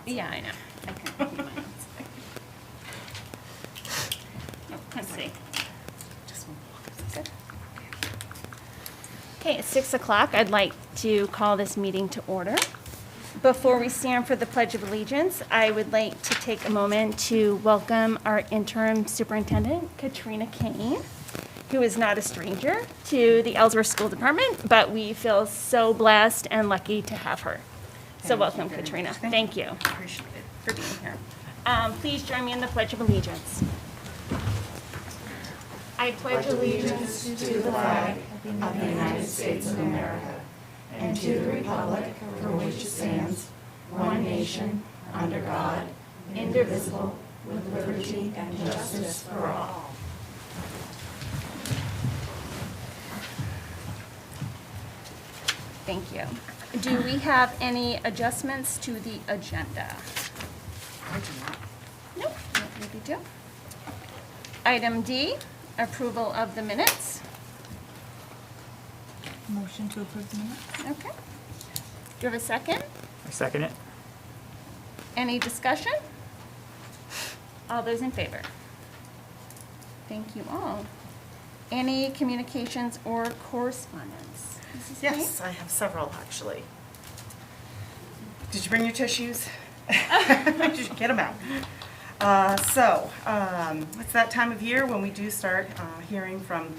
Yeah, I know. I couldn't do my notes. Oh, let's see. Good. Okay, it's 6 o'clock. I'd like to call this meeting to order. Before we stand for the Pledge of Allegiance, I would like to take a moment to welcome our interim superintendent, Katrina Kane, who is not a stranger to the Ellsworth School Department, but we feel so blessed and lucky to have her. So welcome, Katrina. Thank you. Appreciate it. For being here. Please join me in the Pledge of Allegiance. I pledge allegiance To the flag of the United States of America and to the republic for which it stands, one nation, under God, indivisible, with liberty and justice for all. Thank you. Do we have any adjustments to the agenda? I do not. Nope, not really do. Item D, approval of the minutes. Motion to approve the minutes? Okay. Do you have a second? I second it. Any discussion? All those in favor? Thank you all. Any communications or correspondence? Mrs. Kane? Yes, I have several, actually. Did you bring your tissues? Did you get them out? It's that time of year when we do start hearing from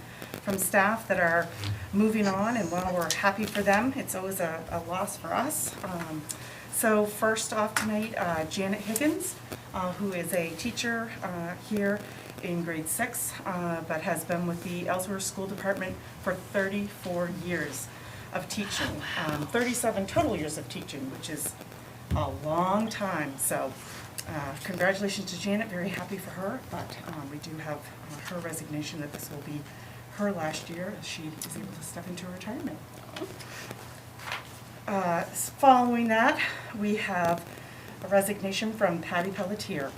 staff that are moving on, and while we're happy for them, it's always a loss for us. So first off tonight, Janet Higgins, who is a teacher here in grade 6, but has been with the Ellsworth School Department for 34 years of teaching, 37 total years of teaching, which is a long time. So congratulations to Janet, very happy for her, but we do have her resignation that this will be her last year as she is able to step into retirement. Following that, we have a resignation from Patty Pelletier,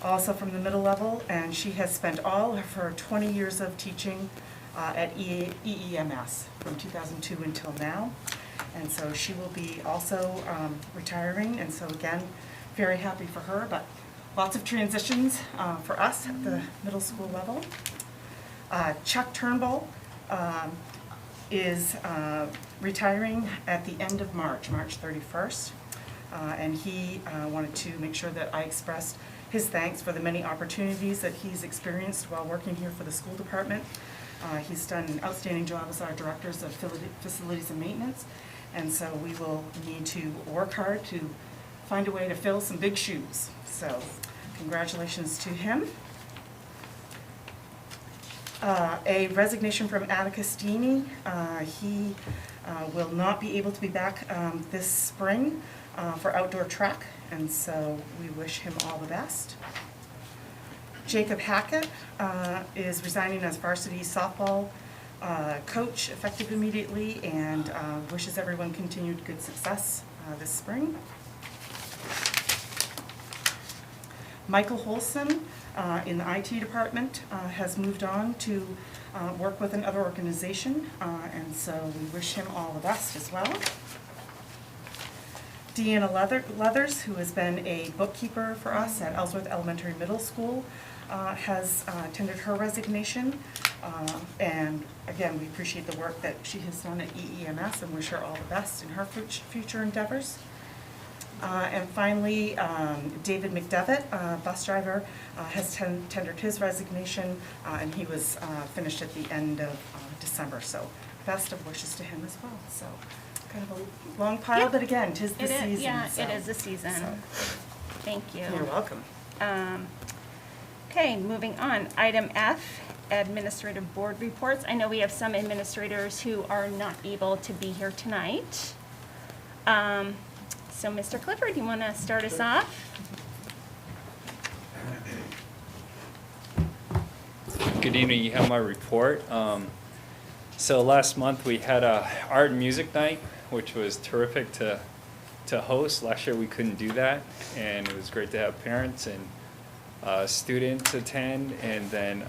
also from the middle level, and she has spent all of her 20 years of teaching at EEMS from 2002 until now. And so she will be also retiring, and so again, very happy for her, but lots of transitions for us at the middle school level. Chuck Turnbull is retiring at the end of March 31st, and he wanted to make sure that I expressed his thanks for the many opportunities that he's experienced while working here for the school department. He's done an outstanding job as our directors of facilities and maintenance, and so we will need to work hard to find a way to fill some big shoes. So congratulations to him. A resignation from Atticus Deeney. He will not be able to be back this spring for outdoor track, and so we wish him all the best. Jacob Hackett is resigning as varsity softball coach effective immediately, and wishes everyone continued good success this spring. Michael Holson in the IT department has moved on to work with another organization, and so we wish him all the best as well. Deanna Leathers, who has been a bookkeeper for us at Ellsworth Elementary Middle School, has tendered her resignation, and again, we appreciate the work that she has done at EEMS and wish her all the best in her future endeavors. And finally, David McDevitt, bus driver, has tendered his resignation, and he was finished at the end of December. So best of wishes to him as well. So kind of a long pile, but again, 'tis the season. Yeah, so. it is the season. So. Thank you. You're welcome. Okay, moving on. Item F, administrative board reports. I know we have some administrators who are not able to be here tonight. So Mr. Clifford, you want to start us off? Good evening, you have my report. So last month we had a art and music night, which was terrific to host. Last year we couldn't do that, and it was great to have parents and students attend, and then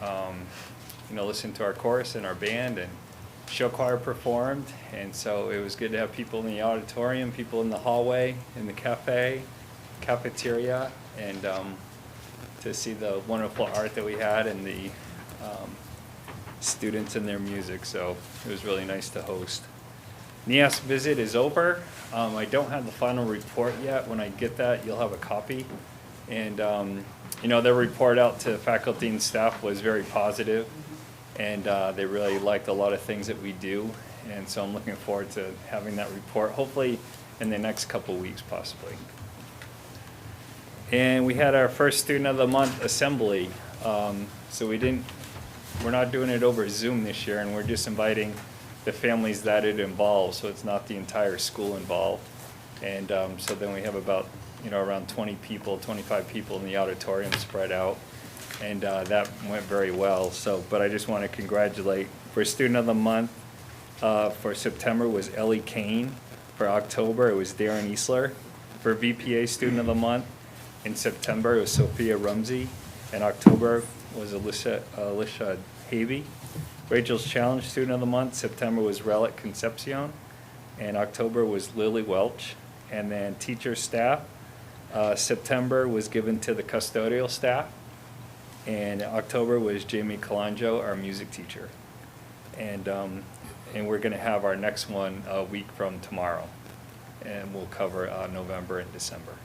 listen to our chorus and our band, and show choir performed. And so it was good to have people in the auditorium, people in the hallway, in the cafe, cafeteria and to see the wonderful art that we had and the students and their music. So it was really nice to host. NEAS visit is over. I don't have the final report yet. When I get that, you'll have a copy. And, their report out to faculty and staff was very positive, and they really liked a lot of things that we do. And so I'm looking forward to having that report, hopefully in the next couple weeks, possibly. And we had our first Student of the Month assembly. So we're not doing it over Zoom this year, and we're just inviting the families that it involves, so it's not the entire school involved. And so then we have about, around 20 people, 25 people in the auditorium spread out, and that went very well. So, but I just want to congratulate, for Student of the Month, for September was Ellie Kane. For October, it was Darren Easler. For VPA Student of the Month, in September, it was Sophia Rumsey. In October was Alicia Havey. Rachel's Challenge Student of the Month, September was Relic Concepcion, and October was Lily Welch. And then teacher staff, September was given to the custodial staff, and October was Jamie Calanjo, our music teacher. And we're going to have our next one a week from tomorrow, and we'll cover November and December.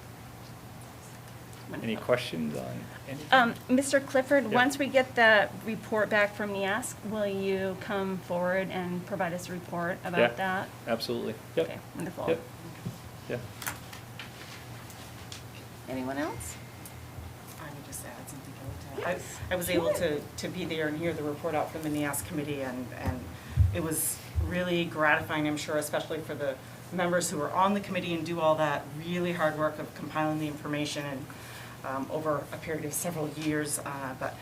Any questions on anything? Mr. Clifford, Yeah. once we get the report back from NEAS, will you come forward and provide us a report Yeah. about that? Absolutely. Yep. Okay, wonderful. Yep. Yeah. Anyone else? I would just add something to that. Yes, I was able sure. to be there and hear the report out from the NEAS committee, and it was really gratifying, I'm sure, especially for the members who were on the committee and do all that really hard work of compiling the information and over a period of several years. But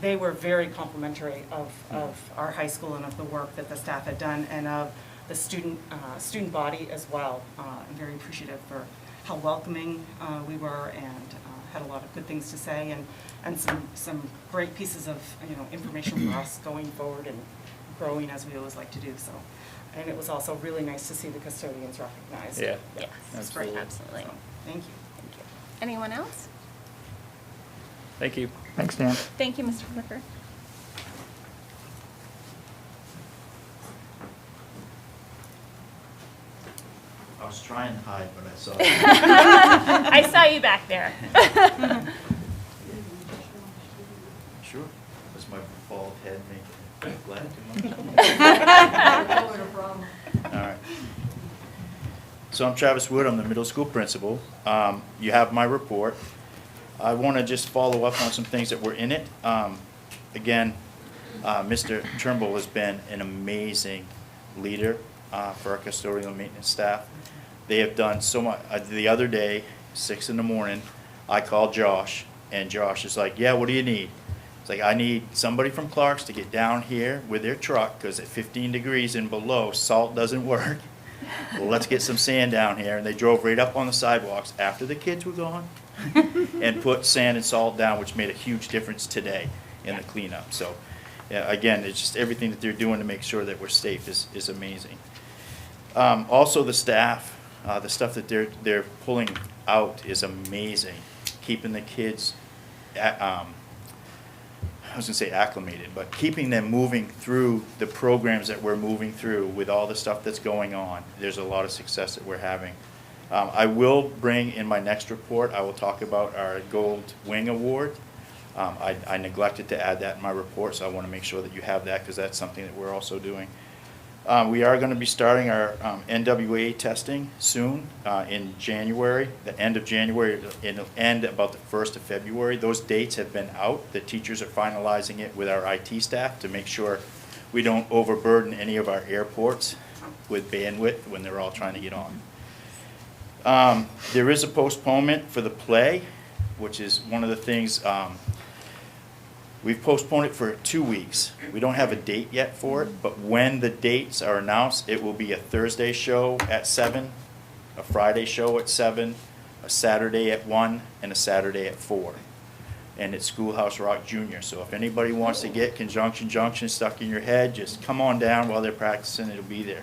they were very complimentary of our high school and of the work that the staff had done and of the student body as well. I'm very appreciative for how welcoming we were, and had a lot of good things to say, and some great pieces of information for us going forward and growing as we always like to do. So, and it was also really nice to see the custodians recognized. Yeah. Yes, That's great. absolutely. So, thank you. Thank you. Anyone else? Thank you. Thanks, Dan. Thank you, Mr. Clifford. I was trying to hide, but I saw I saw you back there. Sure. Was my bald head making it glad too much? All right. So I'm Travis Wood. I'm the middle school principal. You have my report. I want to just follow up on some things that were in it. Again, Mr. Turnbull has been an amazing leader for our custodial maintenance staff. They have done so much. The other day, 6 in the morning, I called Josh, and Josh is like, yeah, what do you need? It's like, I need somebody from Clark's to get down here with their truck, because at 15 degrees and below, salt doesn't work. Well, let's get some sand down here. And they drove right up on the sidewalks after the kids were gone and put sand and salt down, which made a huge difference today in the cleanup. So, yeah, again, it's just everything that they're doing to make sure that we're safe is amazing. Also, the staff, the stuff that they're pulling out is amazing. Keeping the kids, I was gonna say acclimated, but keeping them moving through the programs that we're moving through with all the stuff that's going on. There's a lot of success that we're having. I will bring in my next report, I will talk about our Gold Wing Award. I neglected to add that in my report, so I want to make sure that you have that, because that's something that we're also doing. We are going to be starting our NWA testing soon in January, the end of January, and it'll end about the 1st of February. Those dates have been out. The teachers are finalizing it with our IT staff to make sure we don't overburden any of our airports with bandwidth when they're all trying to get on. There is a postponement for the play, which is one of the things. We've postponed it for 2 weeks. We don't have a date yet for it, but when the dates are announced, it will be a Thursday show at 7, a Friday show at 7, a Saturday at 1, and a Saturday at 4. And it's Schoolhouse Rock Junior. So if anybody wants to get Conjunction Junction stuck in your head, just come on down while they're practicing. It'll be there.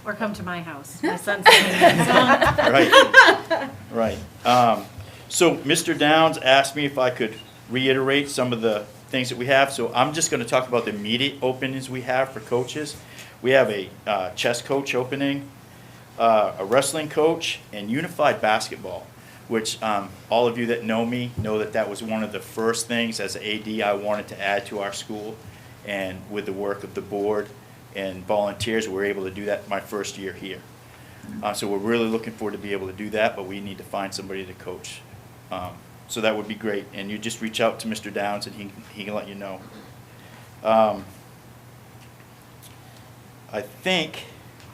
Or come to my house. My son's singing that song. Right, right. So Mr. Downs asked me if I could reiterate some of the things that we have. So I'm just going to talk about the immediate openings we have for coaches. We have a chess coach opening, a wrestling coach, and unified basketball, which all of you that know me know that that was one of the first things as an AD I wanted to add to our school. And with the work of the board and volunteers, we were able to do that my first year here. So we're really looking forward to be able to do that, but we need to find somebody to coach. So that would be great. And you just reach out to Mr. Downs and he can let you know. I think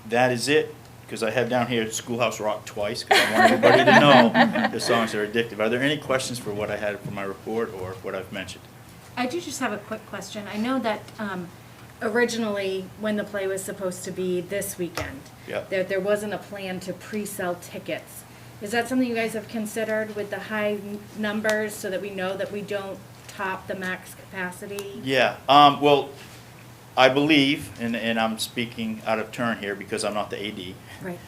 that is it, because I have down here Schoolhouse Rock twice, because I want everybody to know the songs are addictive. Are there any questions for what I had for my report or what I've mentioned? I do just have a quick question. I know that originally, when the play was supposed to be this weekend, Yep. there wasn't a plan to pre-sell tickets. Is that something you guys have considered with the high numbers so that we know that we don't top the max capacity? Yeah, well, I believe, and I'm speaking out of turn here because I'm not the AD. Right.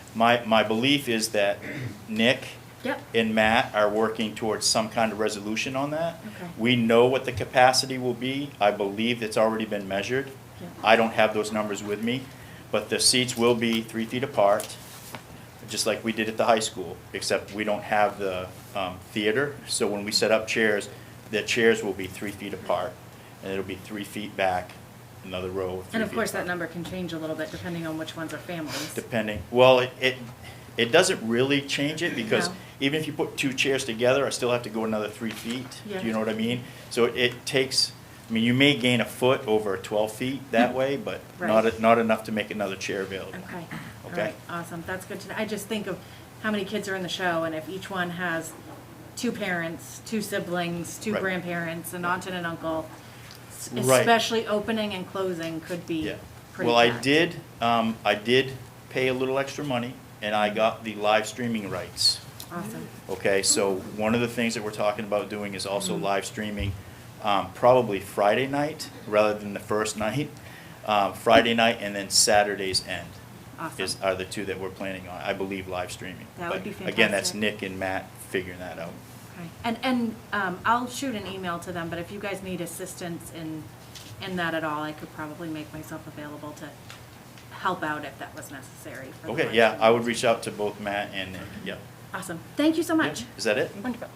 My belief is that Nick Yep. and Matt are working towards some kind of resolution on that. Okay. We know what the capacity will be. I believe it's already been measured. Yeah. I don't have those numbers with me, but the seats will be 3 feet apart, just like we did at the high school, except we don't have the theater. So when we set up chairs, the chairs will be 3 feet apart, and it'll be 3 feet back, another row. 3 And of feet course, that apart. number can change a little bit depending on which ones are families. Depending, well, it doesn't really change it, because No. even if you put 2 chairs together, I still have to go another 3 feet. Yeah. Do you know what I mean? So it takes, I mean, you may gain a foot over 12 feet that way, but Right. not enough to make another chair available. Okay. All Okay. right, awesome. That's good to know. I just think of how many kids are in the show, and if each one has 2 parents, 2 siblings, 2 Right. grandparents, an aunt and an uncle, Right. especially opening and closing could be Yeah. pretty Well, I packed. did pay a little extra money, and I got the live streaming rights. Awesome. Okay, so one of the things that we're talking about doing is also live streaming, probably Friday night rather than the first night. Friday night and then Saturday's end Awesome. are the 2 that we're planning on, I believe, live streaming. That would be But again, that's fantastic. Nick and Matt figuring that out. Okay. And I'll shoot an email to them, but if you guys need assistance in that at all, I could probably make myself available to help out if that was necessary. For the Okay, live yeah, stream. I would reach out to both Matt and Nick, yeah. Awesome. Thank you so much. Is that it? Wonderful.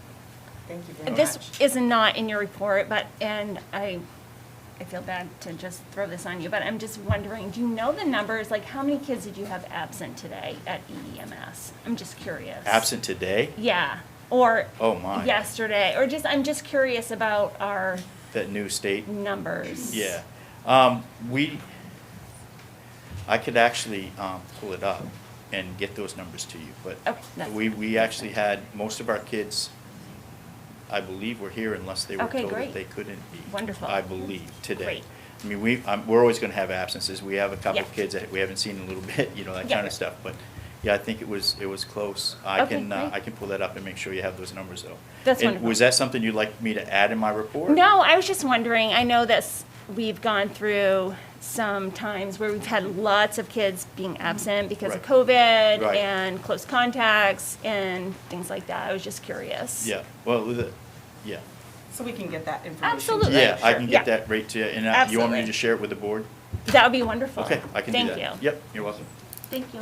Thank you very much. This is not in your report, but, and I feel bad to just throw this on you, but I'm just wondering, do you know the numbers? Like, how many kids did you have absent today at EEMS? I'm just curious. Absent today? Yeah, or Oh, my. yesterday, or just, I'm just curious about our That new state? numbers. Yeah. I could actually pull it up and get those numbers to you, but Okay, that's we actually had, most of our kids, I believe, were here unless they were Okay, told that great. they couldn't be. Wonderful. I believe, today. Great. I mean, we're always gonna have absences. We have a couple of Yeah. kids that we haven't seen in a little bit, you know, that Yeah. kind of stuff, but yeah, I think it was close. Okay, great. I can pull that up and make sure you have those numbers, though. That's And wonderful. was that something you'd like me to add in my report? No, I was just wondering, I know this, we've gone through some times where we've had lots of kids being absent because of Right. COVID Right. and close contacts and things like that. I was just curious. Yeah, well, yeah. So we can get that information. Absolutely. Yeah, I sure. can get Yeah. that right to you, and you want me Absolutely. to just share it with the board? That would be wonderful. Okay, I can do that. Thank you. Yep, you're welcome. Thank you.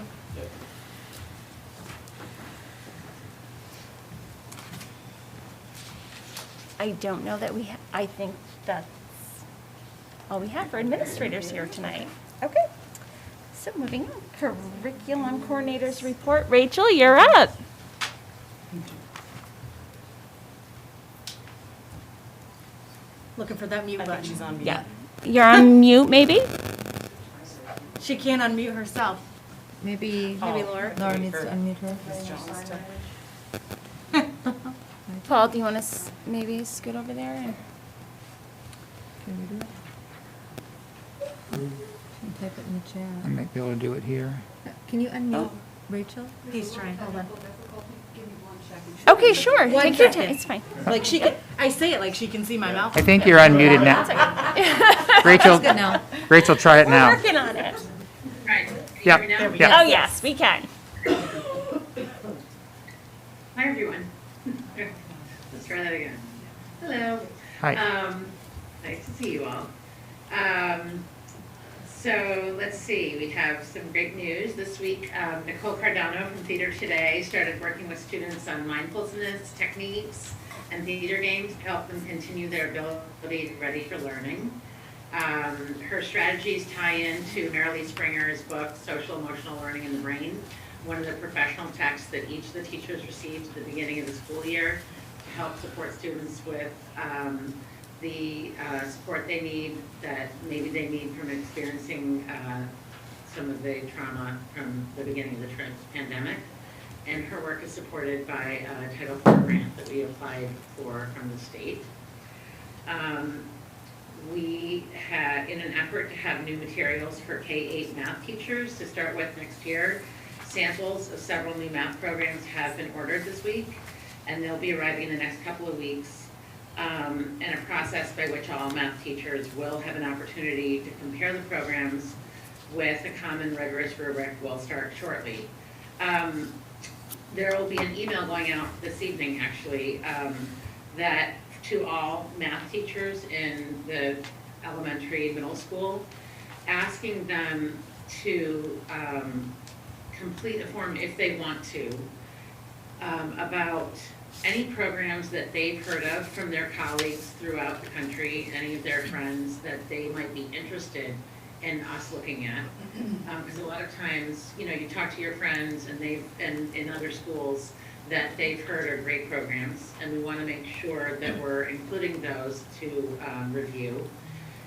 I don't know that I think that's all we have for administrators here tonight. Okay. So moving on, curriculum coordinators report. Rachel, you're up. Looking for that mute I think button. she's on mute. Yeah. You're on mute, maybe? She can't unmute herself. Maybe Maybe Laura. Laura needs to unmute her. Ms. Jones to- Paul, do you want to maybe scoot over there? And Can we do it? And type it in the I chat. might be able to do it here. Can you unmute Rachel? He's trying. Hold on. Okay, sure. One Take your second. time. It's fine. Like she can, I say it like she can see my mouth. I think you're unmuted now. Rachel, Good now. Rachel, try it We're now. working on it. Right. Yep, Can you hear me now? yep. Oh, yes, we can. Hi, everyone. let's try that again. Hello. Hi. Nice to see you all. So let's see, we have some great news. This week, Nicole Cardano from Theater Today started working with students on mindfulness techniques and theater games to help them continue their ability to be ready for learning. Her strategies tie into Marilee Springer's book, Social Emotional Learning in the Brain, one of the professional texts that each of the teachers received at the beginning of the school year to help support students with the support they need, that maybe they need from experiencing some of the trauma from the beginning of the pandemic. And her work is supported by a Title IV grant that we applied for from the state. We had, in an effort to have new materials for K-8 math teachers to start with next year, samples of several new math programs have been ordered this week, and they'll be arriving in the next couple of weeks. And a process by which all math teachers will have an opportunity to compare the programs with a common rigorous rubric will start shortly. There will be an email going out this evening, actually, that to all math teachers in the elementary and middle school, asking them to complete a form if they want to about any programs that they've heard of from their colleagues throughout the country, any of their friends that they might be interested in us looking at. Because a lot of times, you know, you talk to your friends and in other schools that they've heard are great programs, and we want to make sure that we're including those to review.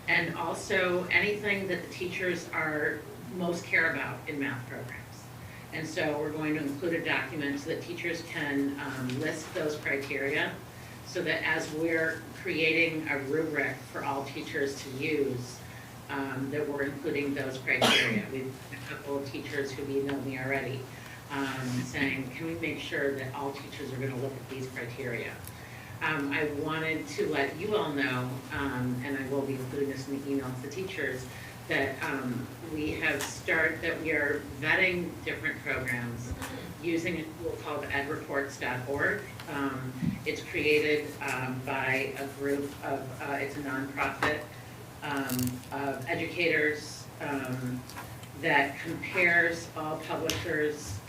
And also anything that the teachers are most care about in math programs. And so we're going to include a document so that teachers can list those criteria, so that as we're creating a rubric for all teachers to use, that we're including those criteria. We've had a couple of teachers who've emailed me already saying, can we make sure that all teachers are going to look at these criteria? I wanted to let you all know, and I will be including this in the email to the teachers, that we are vetting different programs using a tool called edreports.org. It's created by a group of, it's a nonprofit of educators that compares all publishers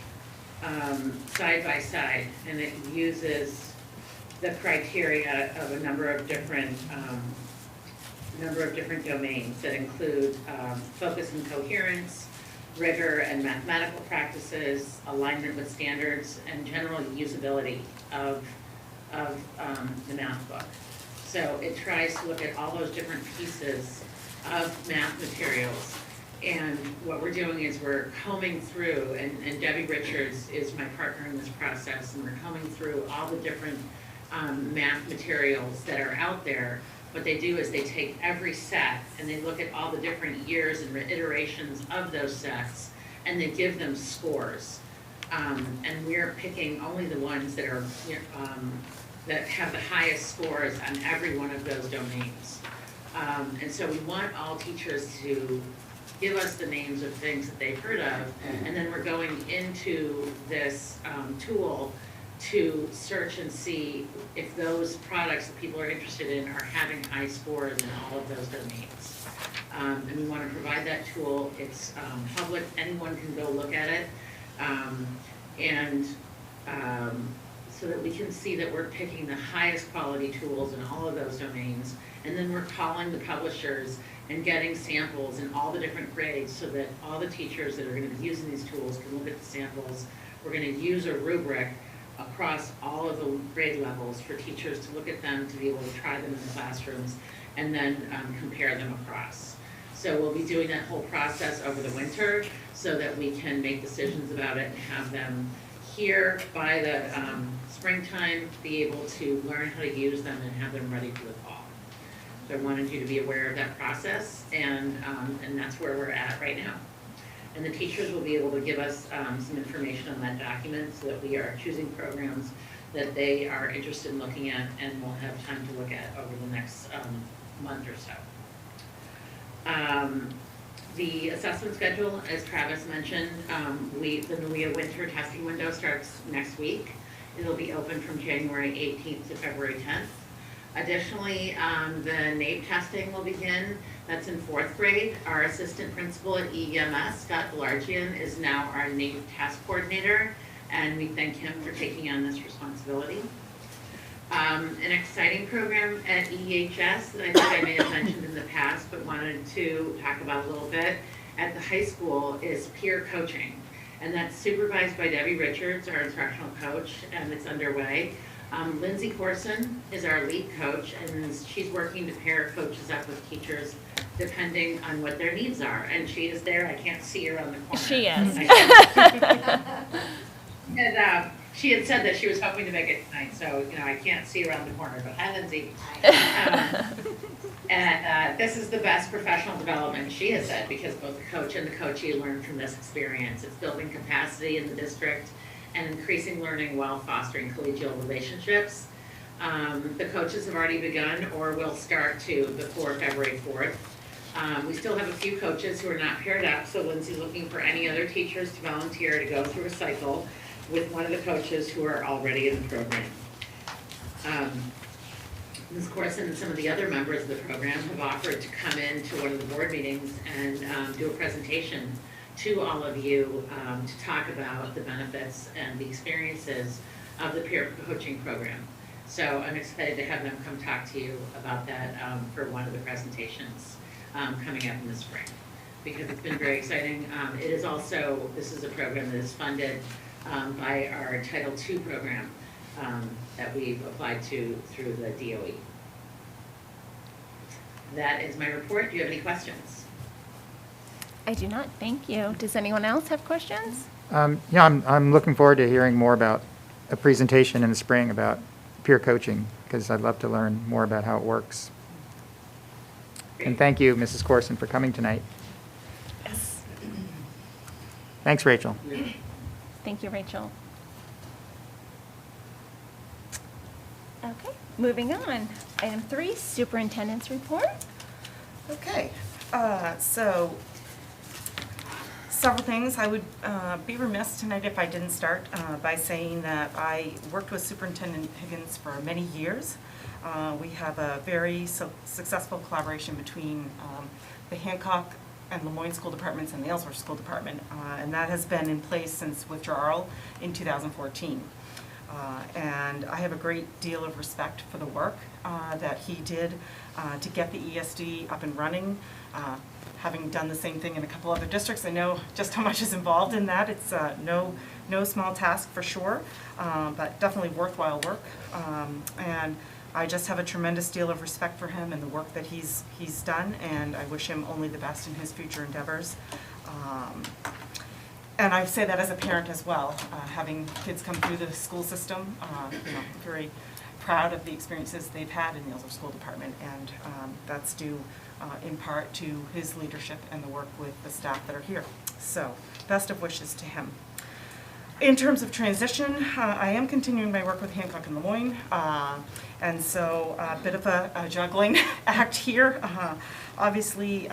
side by side, and it uses the criteria of a number of different domains that include focus and coherence, rigor and mathematical practices, alignment with standards, and general usability of the math book. So it tries to look at all those different pieces of math materials. And what we're doing is we're combing through, and Debbie Richards is my partner in this process, and we're combing through all the different math materials that are out there. What they do is they take every set and they look at all the different years and iterations of those sets, and they give them scores. And we're picking only the ones that are that have the highest scores on every one of those domains. And so we want all teachers to give us the names of things that they've heard of, and then we're going into this tool to search and see if those products that people are interested in are having high scores in all of those domains. And we want to provide that tool. It's public, anyone can go look at it. So that we can see that we're picking the highest quality tools in all of those domains, and then we're calling the publishers and getting samples in all the different grades so that all the teachers that are going to be using these tools can look at the samples. We're going to use a rubric across all of the grade levels for teachers to look at them, to be able to try them in the classrooms, and then compare them across. So we'll be doing that whole process over the winter so that we can make decisions about it and have them here by the springtime, be able to learn how to use them and have them ready for the fall. So I wanted you to be aware of that process, and that's where we're at right now. And the teachers will be able to give us some information on that document so that we are choosing programs that they are interested in looking at and will have time to look at over the next month or so. The assessment schedule, as Travis mentioned, the NUIA winter testing window starts next week. It'll be open from January 18th to February 10th. Additionally, the NAEP testing will begin. That's in 4th grade. Our assistant principal at EMS, Scott Belargian, is now our NAEP task coordinator, and we thank him for taking on this responsibility. An exciting program at EHS that I think I may have mentioned in the past, but wanted to talk about a little bit at the high school is peer coaching. And that's supervised by Debbie Richards, our instructional coach, and it's underway. Lindsay Corson is our lead coach, and she's working to pair coaches up with teachers depending on what their needs are. And she is there. I can't see her on the corner. She is. And she had said that she was hoping to make it tonight, so, I can't see around the corner, but hi, Lindsay. And this is the best professional development, she has said, because both the coach and the coachee learn from this experience. It's building capacity in the district and increasing learning while fostering collegial relationships. The coaches have already begun or will start to before February 4th. We still have a few coaches who are not paired up, so Lindsay's looking for any other teachers to volunteer to go through a cycle with one of the coaches who are already in the program. Ms. Corson and some of the other members of the program have offered to come in to one of the board meetings and do a presentation to all of you to talk about the benefits and the experiences of the peer coaching program. So I'm excited to have them come talk to you about that for one of the presentations coming up in the spring, because it's been very exciting. It is also, this is a program that is funded by our Title II program that we've applied to through the DOE. That is my report. Do you have any questions? I do not, thank you. Does anyone else have questions? Yeah, I'm looking forward to hearing more about a presentation in the spring about peer coaching, because I'd love to learn more about how it works. And thank you, Mrs. Corson, for coming tonight. Yes. Thanks, Rachel. Thank you, Rachel. Okay, moving on. Item 3, Superintendent's report. Okay, so several things. I would be remiss tonight if I didn't start by saying that I worked with Superintendent Higgins for many years. We have a very successful collaboration between the Hancock and Lemoyne School Departments and the Ellsworth School Department, and that has been in place since withdrawal in 2014. And I have a great deal of respect for the work that he did to get the ESD up and running. Having done the same thing in a couple other districts, I know just how much is involved in that. It's no small task for sure, but definitely worthwhile work. And I just have a tremendous deal of respect for him and the work that he's done, and I wish him only the best in his future endeavors. And I say that as a parent as well, having kids come through the school system, very proud of the experiences they've had in the Ellsworth School Department, and that's due in part to his leadership and the work with the staff that are here. So, best of wishes to him. In terms of transition, I am continuing my work with Hancock and Lemoyne, and so a bit of a juggling act here. Obviously,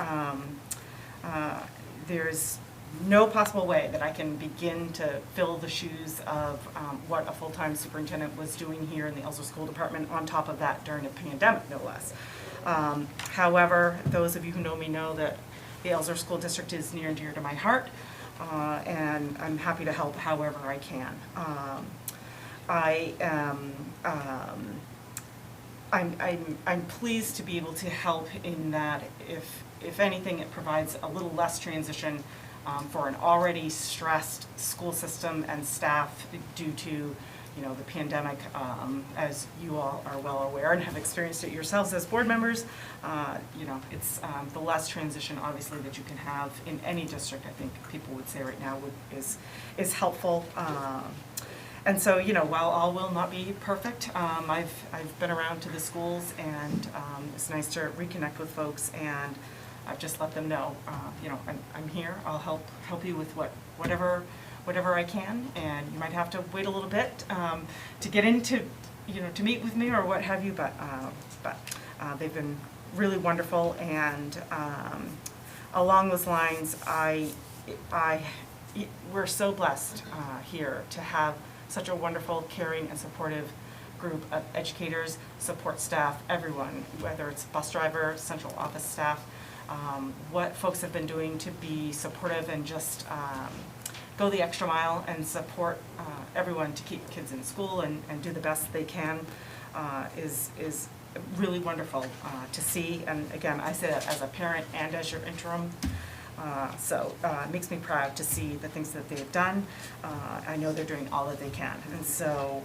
there's no possible way that I can begin to fill the shoes of what a full-time superintendent was doing here in the Ellsworth School Department, on top of that during a pandemic, no less. However, those of you who know me know that the Ellsworth School District is near and dear to my heart, and I'm happy to help however I can. I'm pleased to be able to help in that if anything, it provides a little less transition for an already stressed school system and staff due to the pandemic, as you all are well aware and have experienced it yourselves as board members. It's the less transition, obviously, that you can have in any district, I think people would say right now is helpful. And so, while all will not be perfect, I've been around to the schools, and it's nice to reconnect with folks, and I've just let them know, I'm here. I'll help you with whatever I can, and you might have to wait a little bit to get into, to meet with me or what have you. But they've been really wonderful, and along those lines, we're so blessed here to have such a wonderful, caring, and supportive group of educators, support staff, everyone, whether it's bus driver, central office staff, what folks have been doing to be supportive and just go the extra mile and support everyone to keep kids in school and do the best they can is really wonderful to see. And again, I say that as a parent and as your interim. So it makes me proud to see the things that they've done. I know they're doing all that they can. And so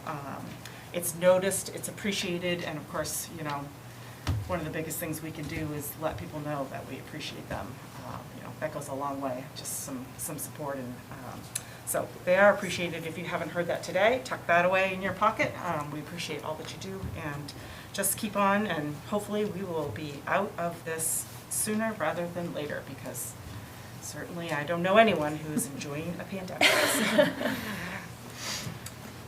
it's noticed, it's appreciated, and of course, you know, one of the biggest things we can do is let people know that we appreciate them. You know, that goes a long way, just some support. And so they are appreciated. If you haven't heard that today, tuck that away in your pocket. We appreciate all that you do, and just keep on, and hopefully we will be out of this sooner rather than later, because certainly I don't know anyone who's enjoying a pandemic.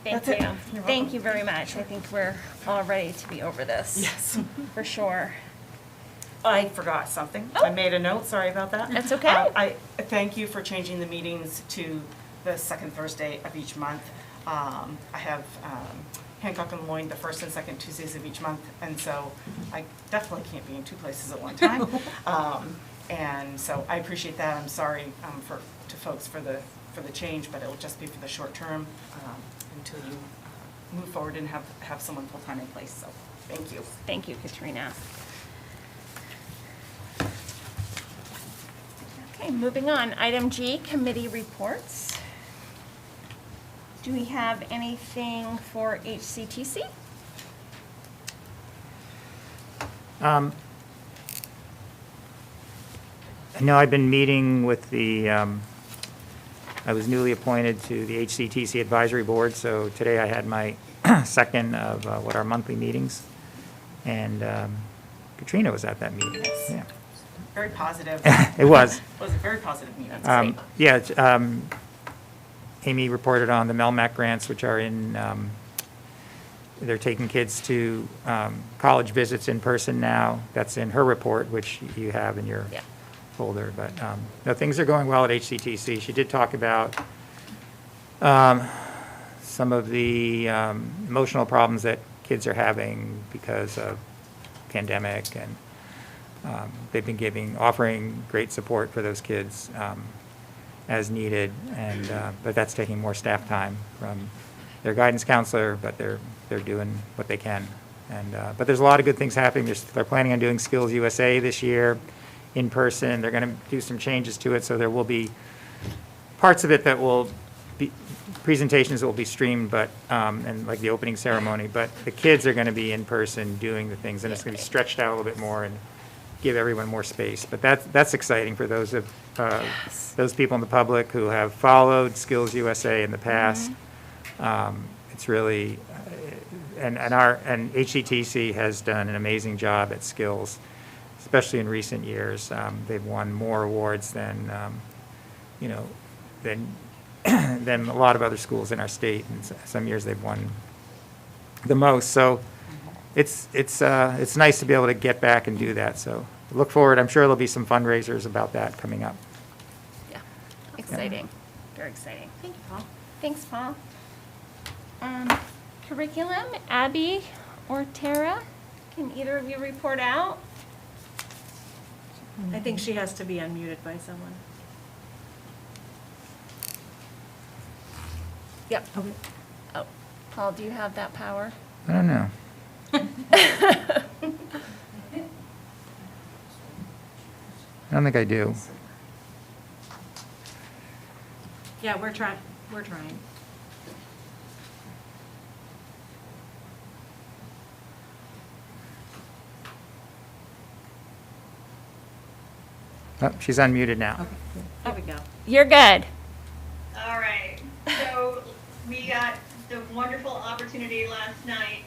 Thank That's it. you. You're Thank welcome. you very much. I think we're all ready to be over this. Yes. For sure. I forgot something. Oh. I made a note, sorry about that. That's okay. I thank you for changing the meetings to the second Thursday of each month. I have Hancock and Lloyd the first and second Tuesdays of each month, and so I definitely can't be in two places at one time. And so I appreciate that. I'm sorry to folks for the change, but it'll just be for the short term until you move forward and have someone full-time in place. So thank you. Thank you, Katrina. Okay, moving on. Item G, committee reports. Do we have anything for HCTC? I know I've been meeting with the, I was newly appointed to the HCTC Advisory Board, so today I had my second of what our monthly meetings, and Katrina was at that meeting. Yes. Yeah. Very positive. It was. It was a very positive meeting. Yeah, Amy reported on the MELMAC grants, which are in, they're taking kids to college visits in person now. That's in her report, which you have in your Yeah. folder. But no, things are going well at HCTC. She did talk about some of the emotional problems that kids are having because of pandemic, and they've been offering great support for those kids as needed, and but that's taking more staff time from their guidance counselor, but they're doing what they can. And but there's a lot of good things happening. They're planning on doing Skills USA this year in person. They're going to do some changes to it, so there will be parts of it that will be presentations that will be streamed, but and like the opening ceremony. But the kids are going to be in person doing the things, and it's going to be stretched out a little bit more and give everyone more space. But that's exciting for those of those people in the public who have followed Skills USA in the past. It's really and HCTC has done an amazing job at Skills, especially in recent years. They've won more awards than than a lot of other schools in our state, and some years they've won the most. So it's nice to be able to get back and do that. So look forward. I'm sure there'll be some fundraisers about that coming up. Yeah, exciting, very exciting. Thank you, Paul. Thanks, Paul. Curriculum, Abby or Tara, can either of you report out? I think she has to be unmuted by someone. Yep. Oh, Paul, do you have that power? I don't know. I don't think I do. Yeah, we're trying. Oh, she's unmuted now. There we go. You're good. All right, so we got the wonderful opportunity last night,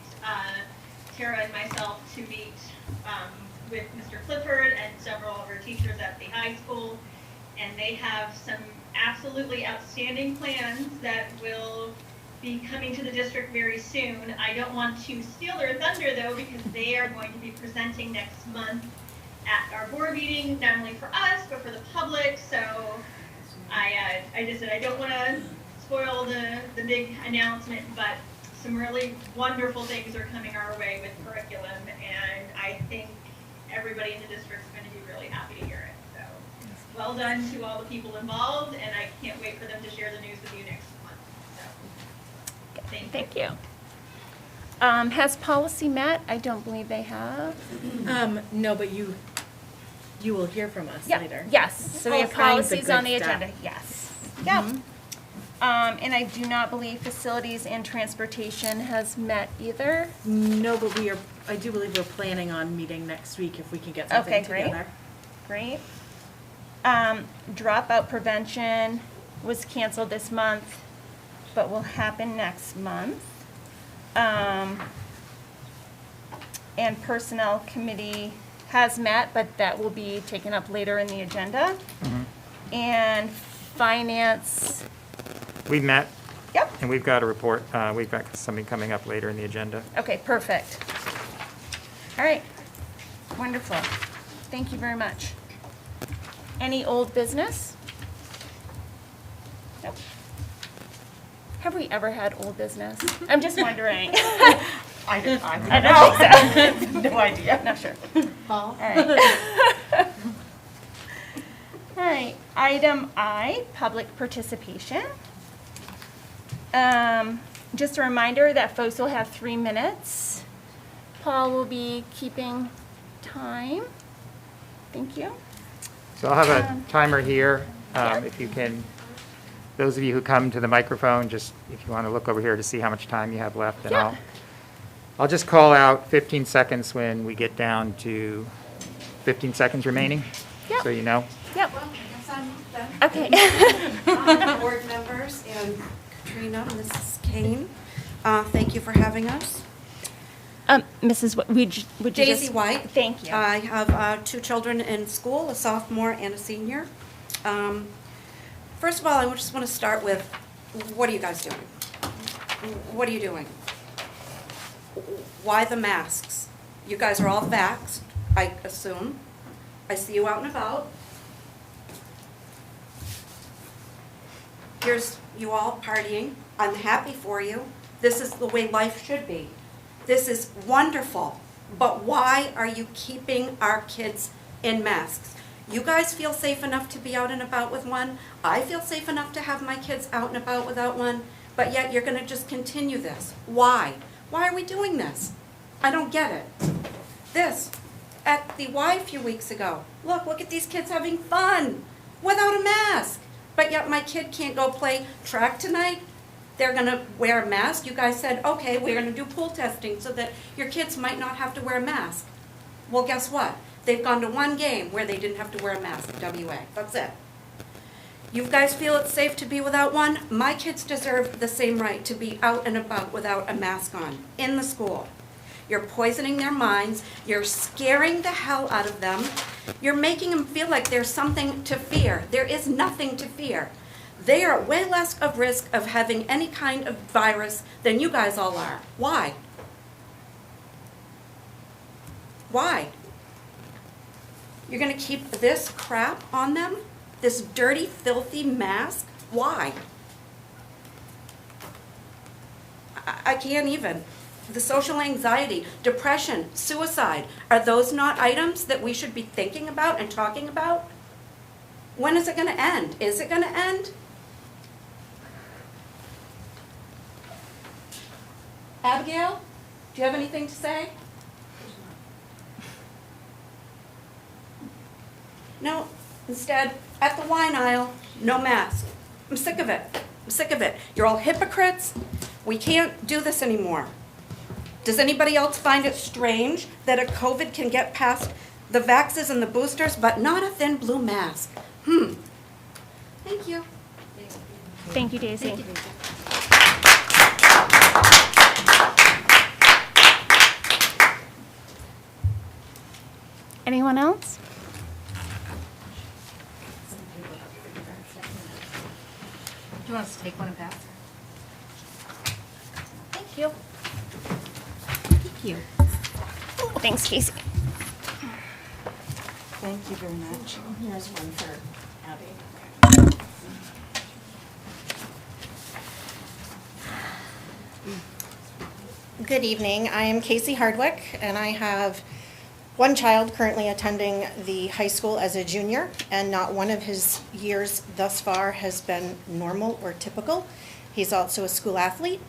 Tara and myself, to meet with Mr. Clifford and several of our teachers at the high school, and they have some absolutely outstanding plans that will be coming to the district very soon. I don't want to steal their thunder though, because they are going to be presenting next month at our board meeting, not only for us, but for the public. So I just said I don't want to spoil the big announcement, but some really wonderful things are coming our way with curriculum, and I think everybody in the district's going to be really happy to hear it. So, well done to all the people involved, and I can't wait for them to share the news with you next month. So, thank you. Has policy met? I don't believe they have. No, but you will hear from us Yeah, later. yes, so we All have kinds of policies good on the stuff. agenda, yes. Yep. And I do not believe facilities and transportation has met either. No, but I do believe we're planning on meeting next week if we can get something Okay, great. together. Great. Dropout prevention was canceled this month, but will happen next month. And personnel committee has met, but that will be taken up later in the agenda. And finance, We met, yep, and we've got a report, we've got something coming up later in the agenda. okay, perfect. All right, wonderful. Thank you very much. Any old business? Nope. Have we ever had old business? I'm just wondering. I I don't think so. no idea. Not sure. All right. All right, item I, public participation. Just a reminder that folks will have 3 minutes. Paul will be keeping time. Thank you. So I'll have a timer here. Yeah. If you can, those of you who come to the microphone, just if you want to look over here to see how much time you have left. And Yeah. I'll just call out 15 seconds when we get down to 15 seconds remaining, Yep. so you know. Yep, Well, I guess I'm done. okay. Board members and Katrina and Mrs. Kane, thank you for having us. Mrs., would you just? Daisy White. Thank you. I have 2 children in school, a sophomore and a senior. First of all, I just want to start with, what are you guys doing? What are you doing? Why the masks? You guys are all vaxxed, I assume. I see you out and about. Here's you all partying. I'm happy for you. This is the way life should be. This is wonderful. But why are you keeping our kids in masks? You guys feel safe enough to be out and about with one. I feel safe enough to have my kids out and about without one. But yet you're going to just continue this. Why? Why are we doing this? I don't get it. This, at the Y a few weeks ago. Look at these kids having fun without a mask. But yet my kid can't go play track tonight. They're going to wear a mask. You guys said, okay, we're going to do pool testing so that your kids might not have to wear a mask. Well, guess what? They've gone to one game where they didn't have to wear a mask, WA. That's it. You guys feel it's safe to be without one? My kids deserve the same right to be out and about without a mask on in the school. You're poisoning their minds. You're scaring the hell out of them. You're making them feel like there's something to fear. There is nothing to fear. They are at way less of risk of having any kind of virus than you guys all are. Why? Why? You're going to keep this crap on them? This dirty, filthy mask? Why? I can't even. The social anxiety, depression, suicide, are those not items that we should be thinking about and talking about? When is it going to end? Is it going to end? Abigail, do you have anything to say? No, instead, at the wine aisle, no mask. I'm sick of it. I'm sick of it. You're all hypocrites. We can't do this anymore. Does anybody else find it strange that a COVID can get past the vaxes and the boosters, but not a thin blue mask? Thank you. Thank you, Daisy. Anyone else? Do you want us to take one and pass? Thank you. Thank you. Thanks, Casey. Thank you very much. Here's one for Abby. Good evening. I am Casey Hardwick, and I have one child currently attending the high school as a junior, and not one of his years thus far has been normal or typical. He's also a school athlete.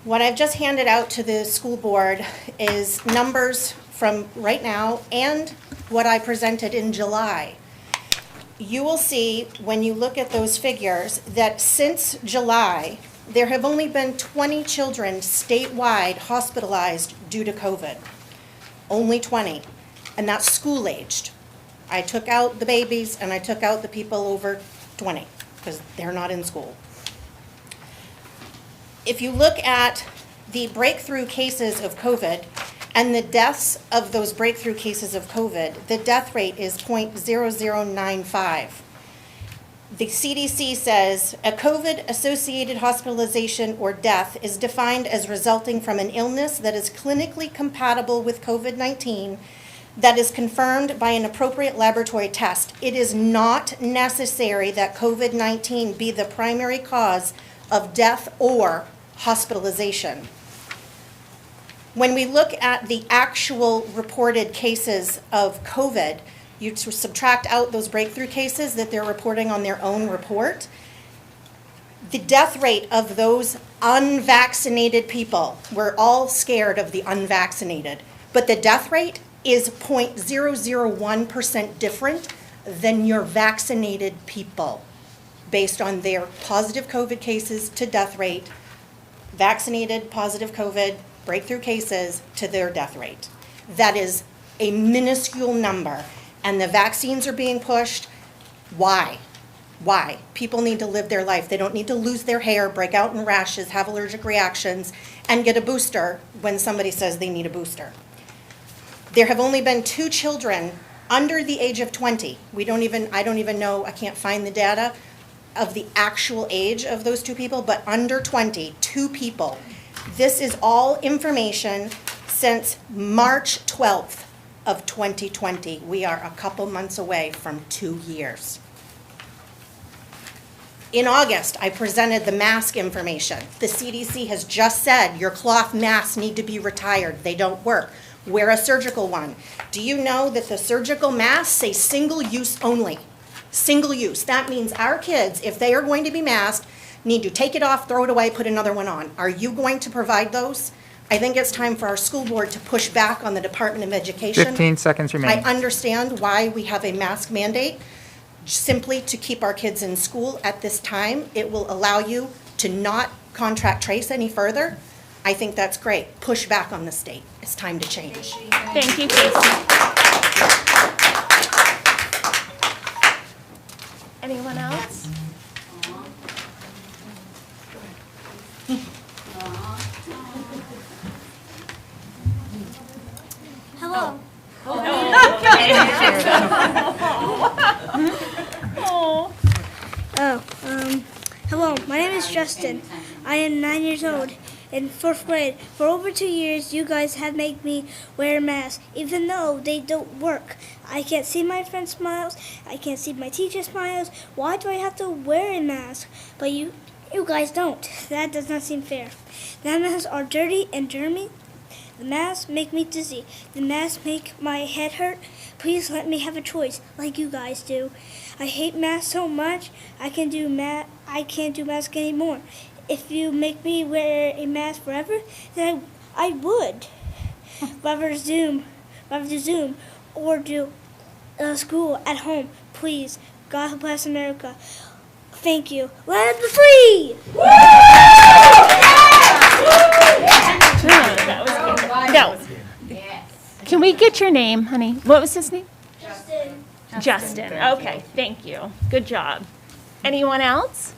What I've just handed out to the school board is numbers from right now and what I presented in July. You will see when you look at those figures that since July, there have only been 20 children statewide hospitalized due to COVID. Only 20, and that's school-aged. I took out the babies and I took out the people over 20 because they're not in school. If you look at the breakthrough cases of COVID and the deaths of those breakthrough cases of COVID, the death rate is 0.0095. The CDC says a COVID-associated hospitalization or death is defined as resulting from an illness that is clinically compatible with COVID-19 that is confirmed by an appropriate laboratory test. It is not necessary that COVID-19 be the primary cause of death or hospitalization. When we look at the actual reported cases of COVID, you subtract out those breakthrough cases that they're reporting on their own report. The death rate of those unvaccinated people, we're all scared of the unvaccinated, but the death rate is 0.001% different than your vaccinated people based on their positive COVID cases to death rate, vaccinated positive COVID breakthrough cases to their death rate. That is a minuscule number. And the vaccines are being pushed. Why? Why? People need to live their life. They don't need to lose their hair, break out in rashes, have allergic reactions, and get a booster when somebody says they need a booster. There have only been 2 children under the age of 20. I don't even know, I can't find the data of the actual age of those 2 people, but under 20, 2 people. This is all information since March 12th. Of 2020. We are a couple months away from 2 years. In August, I presented the mask information. The CDC has just said your cloth masks need to be retired. They don't work. Wear a surgical one. Do you know that the surgical masks say single use only? Single use. That means our kids, if they are going to be masked, need to take it off, throw it away, put another one on. Are you going to provide those? I think it's time for our school board to push back on the Department of Education. 15 seconds remaining. I understand why we have a mask mandate, simply to keep our kids in school at this time. It will allow you to not contract trace any further. I think that's great. Push back on the state. It's time to change. Thank you, Casey. Anyone else? Hello. Hello, my name is Justin. I am 9 years old in 4th grade. For over 2 years, you guys have made me wear a mask, even though they don't work. I can't see my friends' smiles. I can't see my teacher's smiles. Why do I have to wear a mask? But you guys don't. That does not seem fair. The masks are dirty and germy. The masks make me dizzy. The masks make my head hurt. Please let me have a choice, like you guys do. I hate masks so much. I can't do masks anymore. If you make me wear a mask forever, then I would. Rather Zoom or do school at home. Please, God bless America. Thank you. Let us be free! That was good. No. Can we get your name, honey? What was his name? Justin. Justin. Okay, thank you. Good job. Anyone else?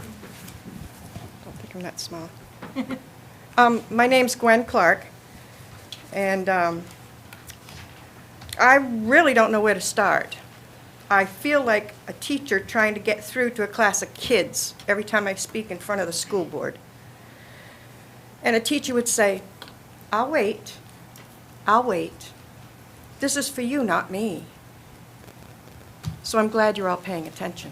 I don't think I'm that small. My name's Gwen Clark, and I really don't know where to start. I feel like a teacher trying to get through to a class of kids every time I speak in front of the school board. And a teacher would say, I'll wait. This is for you, not me. So I'm glad you're all paying attention.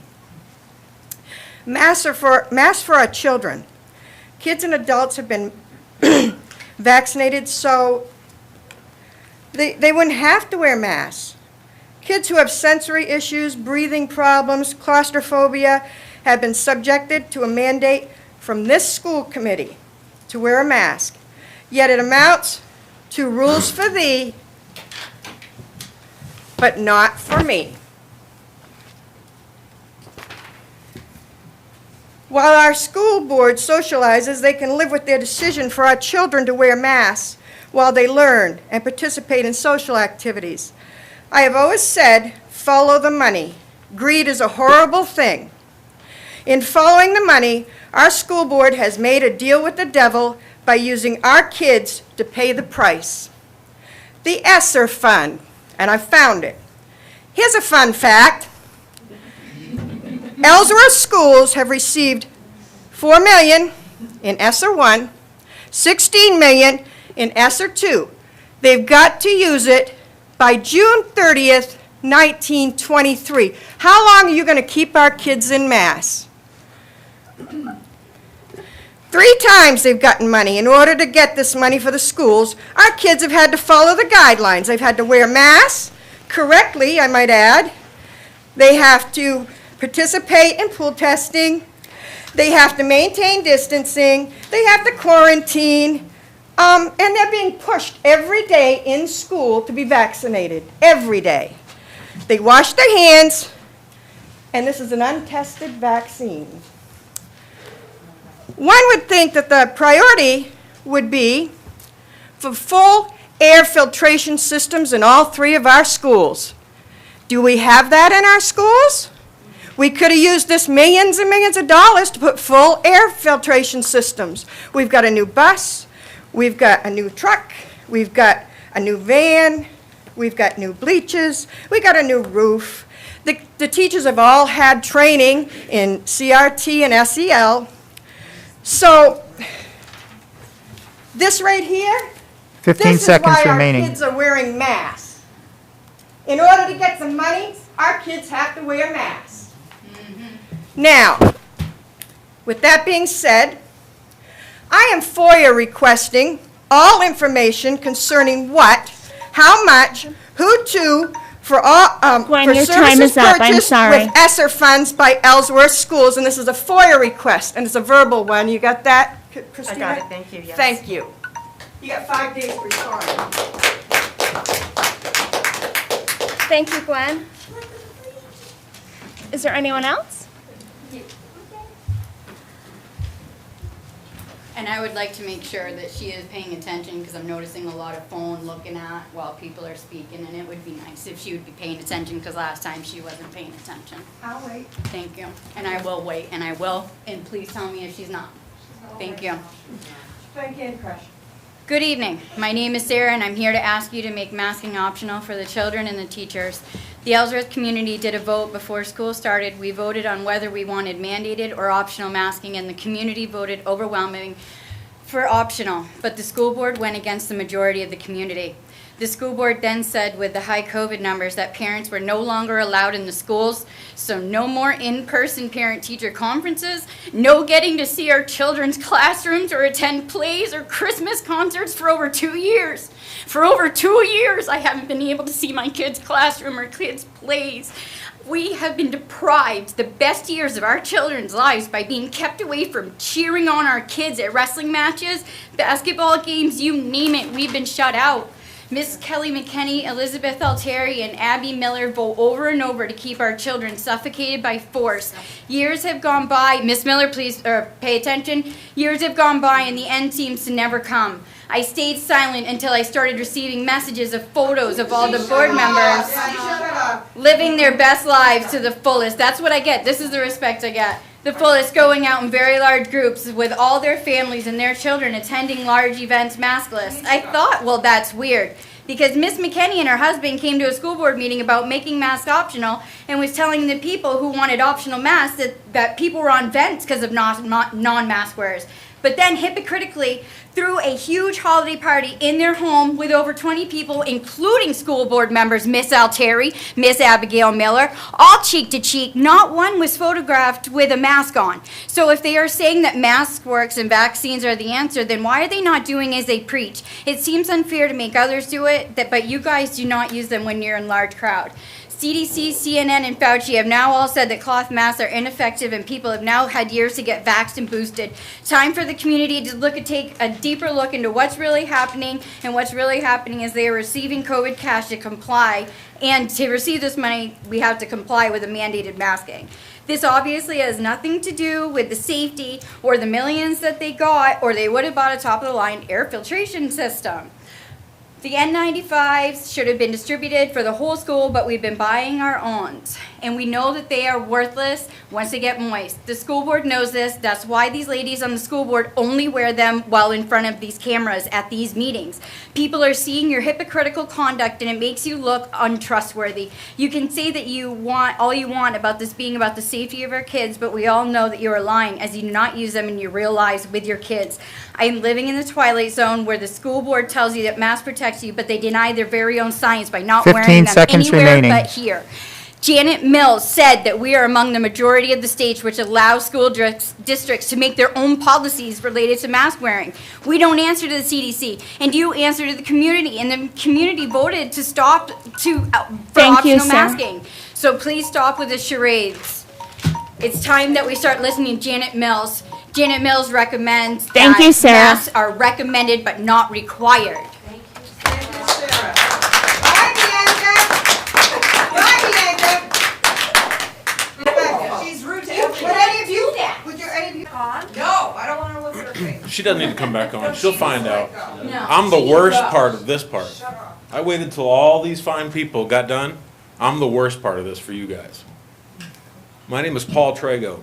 Masks for our children. Kids and adults have been vaccinated, so they wouldn't have to wear masks. Kids who have sensory issues, breathing problems, claustrophobia have been subjected to a mandate from this school committee to wear a mask. Yet it amounts to rules for thee, but not for me. While our school board socializes, they can live with their decision for our children to wear masks while they learn and participate in social activities. I have always said, follow the money. Greed is a horrible thing. In following the money, our school board has made a deal with the devil by using our kids to pay the price. The ESSER Fund, and I found it. Here's a fun fact. Ellsworth schools have received $4 million in ESSER 1, $16 million in ESSER 2. They've got to use it by June 30th, 1923. How long are you going to keep our kids in mass? 3 times they've gotten money. In order to get this money for the schools, our kids have had to follow the guidelines. They've had to wear masks correctly, I might add. They have to participate in pool testing. They have to maintain distancing. They have to quarantine. And they're being pushed every day in school to be vaccinated, every day. They wash their hands, and this is an untested vaccine. One would think that the priority would be for full air filtration systems in all 3 of our schools. Do we have that in our schools? We could have used this millions and millions of dollars to put full air filtration systems. We've got a new bus, we've got a new truck, we've got a new van, we've got new bleachers, we've got a new roof. The teachers have all had training in CRT and SEL. So this right here, 15 seconds remaining. this is why our kids are wearing masks. In order to get some money, our kids have to wear masks. Now, with that being said, I am FOIA requesting all information concerning what, how much, who to, for all, Gwen, for your services time is up. I'm purchased sorry. with ESSER funds by Ellsworth schools, and this is a FOIA request, and it's a verbal one. You got that, Christina? I got it, thank you, yes. Thank you. You got 5 days to respond. Thank you, Gwen. Is there anyone else? And I would like to make sure that she is paying attention, because I'm noticing a lot of phone looking at while people are speaking, and it would be nice if she would be paying attention, because last time she wasn't paying attention. I'll wait. Thank you. And I will wait, and I will, and please tell me if she's not. Thank you. Thank you, Crush. Good evening. My name is Sarah, and I'm here to ask you to make masking optional for the children and the teachers. The Ellsworth community did a vote before school started. We voted on whether we wanted mandated or optional masking, and the community voted overwhelming for optional, but the school board went against the majority of the community. The school board then said with the high COVID numbers that parents were no longer allowed in the schools, so no more in-person parent-teacher conferences, no getting to see our children's classrooms or attend plays or Christmas concerts for over 2 years. For over 2 years, I haven't been able to see my kids' classroom or kids' plays. We have been deprived the best years of our children's lives by being kept away from cheering on our kids at wrestling matches, basketball games, you name it, we've been shut out. Miss Kelly McKinney, Elizabeth Altieri, and Abby Miller vote over and over to keep our children suffocated by force. Years have gone by. Miss Miller, please pay attention. Years have gone by and the end seems to never come. I stayed silent until I started receiving messages of photos of all the board members living their best lives to the fullest. That's what I get. This is the respect I get. The fullest, going out in very large groups with all their families and their children attending large events maskless. I thought, well, that's weird, because Miss McKinney and her husband came to a school board meeting about making masks optional and was telling the people who wanted optional masks that people were on vents because of non-mask wearers. but then hypocritically threw a huge holiday party in their home with over 20 people, including school board members, Miss Altieri, Miss Abigail Miller, all cheek to cheek. Not one was photographed with a mask on. So if they are saying that mask works and vaccines are the answer, then why are they not doing as they preach? It seems unfair to make others do it, but you guys do not use them when you're in large crowd. CDC, CNN, and Fauci have now all said that cloth masks are ineffective and people have now had years to get vaxxed and boosted. Time for the community to take a deeper look into what's really happening, and what's really happening is they are receiving COVID cash to comply, and to receive this money, we have to comply with the mandated masking. This obviously has nothing to do with the safety or the millions that they got, or they would have bought a top-of-the-line air filtration system. The N95s should have been distributed for the whole school, but we've been buying our own. And we know that they are worthless once they get moist. The school board knows this. That's why these ladies on the school board only wear them while in front of these cameras at these meetings. People are seeing your hypocritical conduct, and it makes you look untrustworthy. You can say that you want all you want about this being about the safety of our kids, but we all know that you are lying as you do not use them in your real lives with your kids. I am living in the twilight zone where the school board tells you that masks protect you, but they deny their very own science by not wearing 15 them seconds anywhere remaining. but here. Janet Mills said that we are among the majority of the states which allow school districts to make their own policies related to mask wearing. We don't answer to the CDC, and you answer to the community, and the community voted to stop for Thank you, optional sir. masking. So please stop with the charades. It's time that we start listening to Janet Mills. Janet Mills recommends Thank you, Sarah. masks are recommended but not required. She's rude to everyone. Would any of you, would any of you on? No, I don't want to look at her face. She doesn't need to come back on. She'll find out. No. I'm the worst part of this part. I waited till all these fine people got done. I'm the worst part of this for you guys. My name is Paul Trago.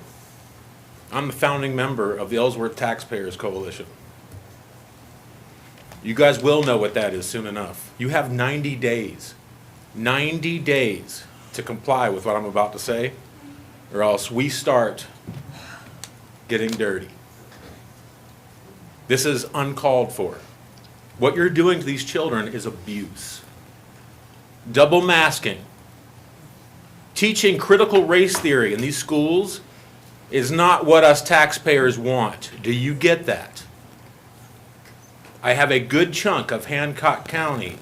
I'm the founding member of the Ellsworth Taxpayers Coalition. You guys will know what that is soon enough. You have 90 days to comply with what I'm about to say, or else we start getting dirty. This is uncalled for. What you're doing to these children is abuse. Double masking. Teaching critical race theory in these schools is not what us taxpayers want. Do you get that? I have a good chunk of Hancock County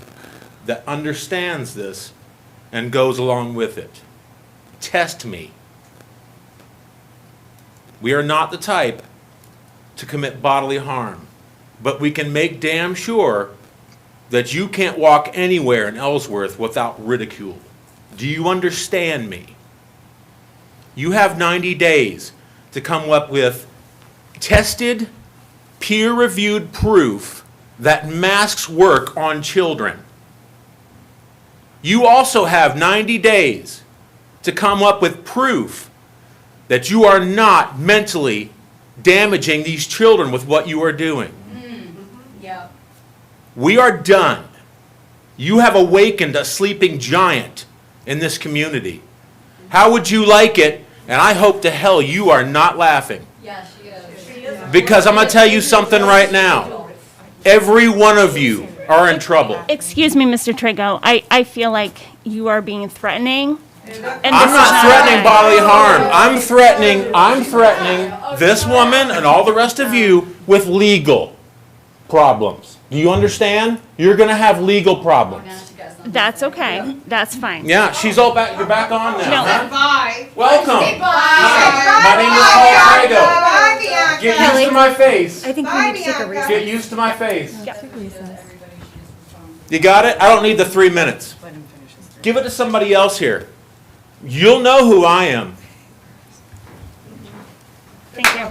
that understands this and goes along with it. Test me. We are not the type to commit bodily harm, but we can make damn sure that you can't walk anywhere in Ellsworth without ridicule. Do you understand me? You have 90 days to come up with tested, peer-reviewed proof that masks work on children. You also have 90 days to come up with proof that you are not mentally damaging these children with what you are doing. Yep. We are done. You have awakened a sleeping giant in this community. How would you like it? And I hope to hell you are not laughing. Yeah, she is. Because I'm going to tell you something right now. Every one of you are in trouble. Excuse me, Mr. Trago. I feel like you are being threatening. And I'm not threatening bodily harm. I'm threatening this woman and all the rest of you with legal problems. Do you understand? You're going to have legal problems. That's okay. That's fine. Yeah, she's all back. You're back on now. No. Huh? Bye. Welcome. Bye. My name is Paul Trago. Bye, Bianca. Get used to my face. I think we Bye, need to take a Bianca. recess. Get used to my face. Take a recess. You got it? I don't need the 3 minutes. Give it to somebody else here. You'll know who I am. Thank you.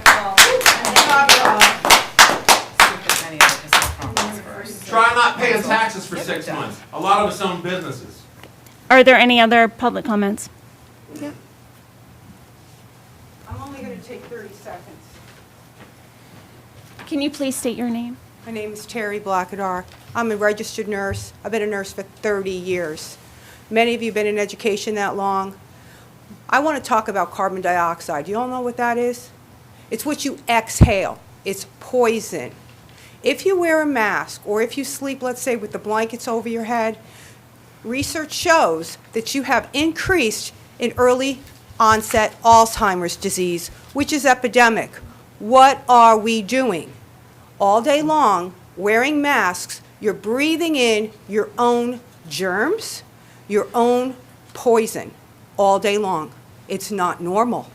Try not paying taxes for 6 months. A lot of us own businesses. Are there any other public comments? I'm only going to take 30 seconds. Can you please state your name? My name is Terry Blackadar. I'm a registered nurse. I've been a nurse for 30 years. Many of you have been in education that long. I want to talk about carbon dioxide. You all know what that is? It's what you exhale. It's poison. If you wear a mask or if you sleep, let's say, with the blankets over your head, research shows that you have increased in early onset Alzheimer's disease, which is epidemic. What are we doing? All day long, wearing masks, you're breathing in your own germs, your own poison, all day long. It's not normal.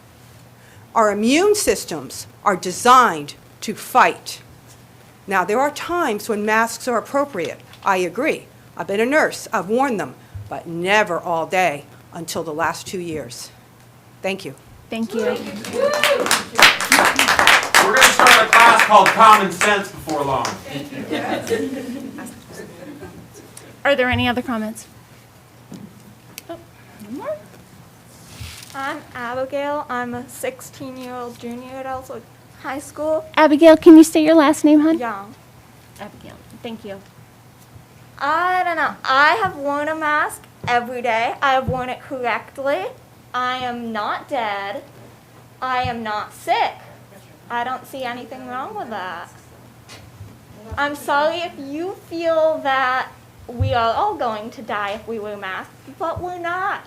Our immune systems are designed to fight. Now, there are times when masks are appropriate. I agree. I've been a nurse. I've worn them, but never all day until the last 2 years. Thank you. Thank you. We're going to start a class called Common Sense before long. Are there any other comments? Oh, one more. I'm Abigail. I'm a 16-year-old junior at Ellsworth High School. Abigail, can you state your last name, hon? Young. Abigail, thank you. I don't know. I have worn a mask every day. I have worn it correctly. I am not dead. I am not sick. I don't see anything wrong with that. I'm sorry if you feel that we are all going to die if we wear masks, but we're not.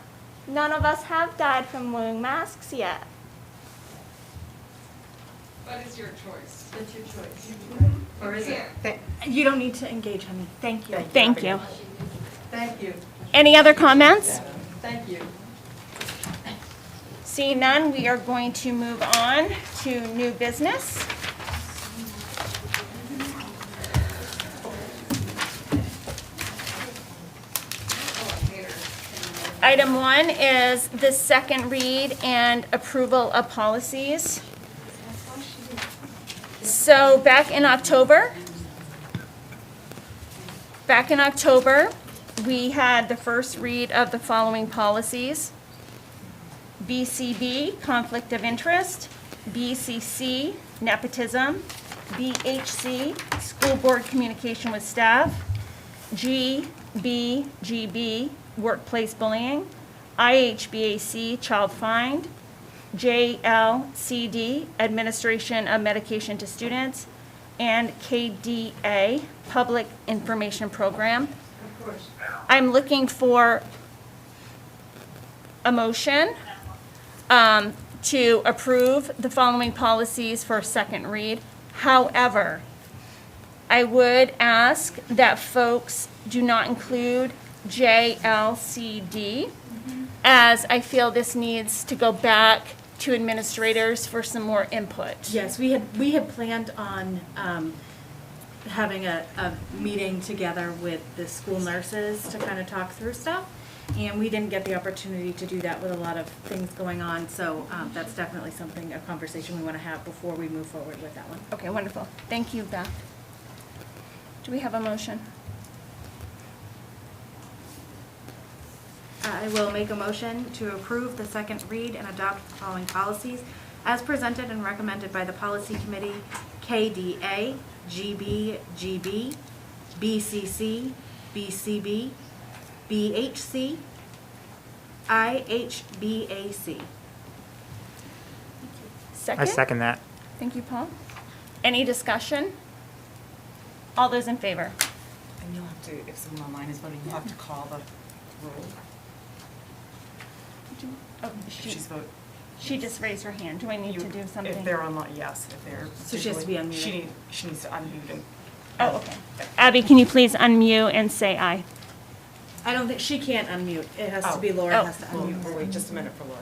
None of us have died from wearing masks yet. But it's your choice. It's your choice. Or is it? You don't need to engage, honey. Thank you. Thank Thank you. Thank you. Any other comments? Thank you. Seeing none, we are going to move on to new business. Item 1 is the second read and approval of policies. So back in October, we had the first read of the following policies. BCB, conflict of interest. BCC, nepotism. BHC, school board communication with staff. GB, workplace bullying. IHBAC, child find. JLCD, administration of medication to students. And KDA, public information program. Of course. I'm looking for a motion to approve the following policies for second read. However, I would ask that folks do not include JLCD, as I feel this needs to go back to administrators for some more input. Yes, we had planned on having a meeting together with the school nurses to kind of talk through stuff. And we didn't get the opportunity to do that with a lot of things going on. So that's definitely something, a conversation we want to have before we move forward with that one. Okay, wonderful. Thank you, Beth. Do we have a motion? I will make a motion to approve the second read and adopt the following policies as presented and recommended by the Policy Committee: KDA, GB, BCC, BCB, BHC, IHBAC. Second? I second that. Thank you, Paul. Any discussion? All those in favor? And you'll have to, if someone online is voting, you'll have to call the roll. Oh, She's vote. she just raised her hand. Do I need to do something? If they're online, yes. If they're. So she has to be unmuted. She needs to unmute and. Oh, okay. Abby, can you please unmute and say aye? I don't think, she can't unmute. It has to be Laura has to unmute. We'll wait just a minute for Laura.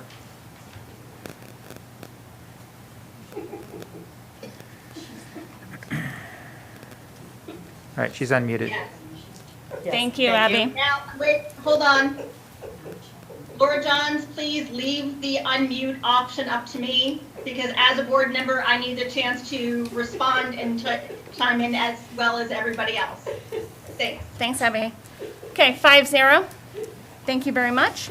All right, she's unmuted. Thank you, Abby. Now, wait, hold on. Laura Johns, please leave the unmute option up to me, because as a board member, I need the chance to respond and to chime in as well as everybody else. Thanks. Thanks, Abby. Okay, 5-0. Thank you very much.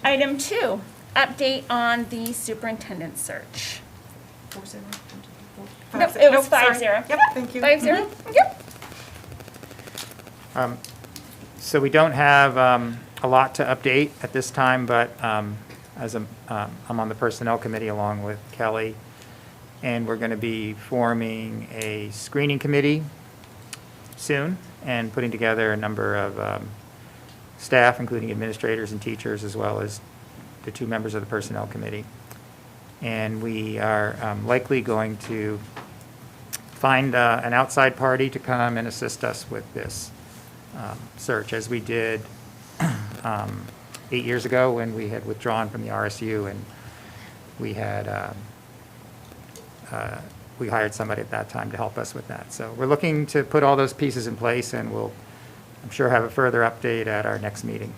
Item 2, update on the superintendent search. 4-0. Nope, it was Sorry. 5-0. Yep, thank you. 5-0? Yep. So we don't have a lot to update at this time, but as I'm on the Personnel Committee along with Kelly, And we're going to be forming a screening committee soon and putting together a number of staff, including administrators and teachers, as well as the 2 members of the personnel committee. And we are likely going to find an outside party to come and assist us with this search, as we did 8 years ago when we had withdrawn from the RSU, and we had we hired somebody at that time to help us with that. So we're looking to put all those pieces in place, and we'll, I'm sure, have a further update at our next meeting.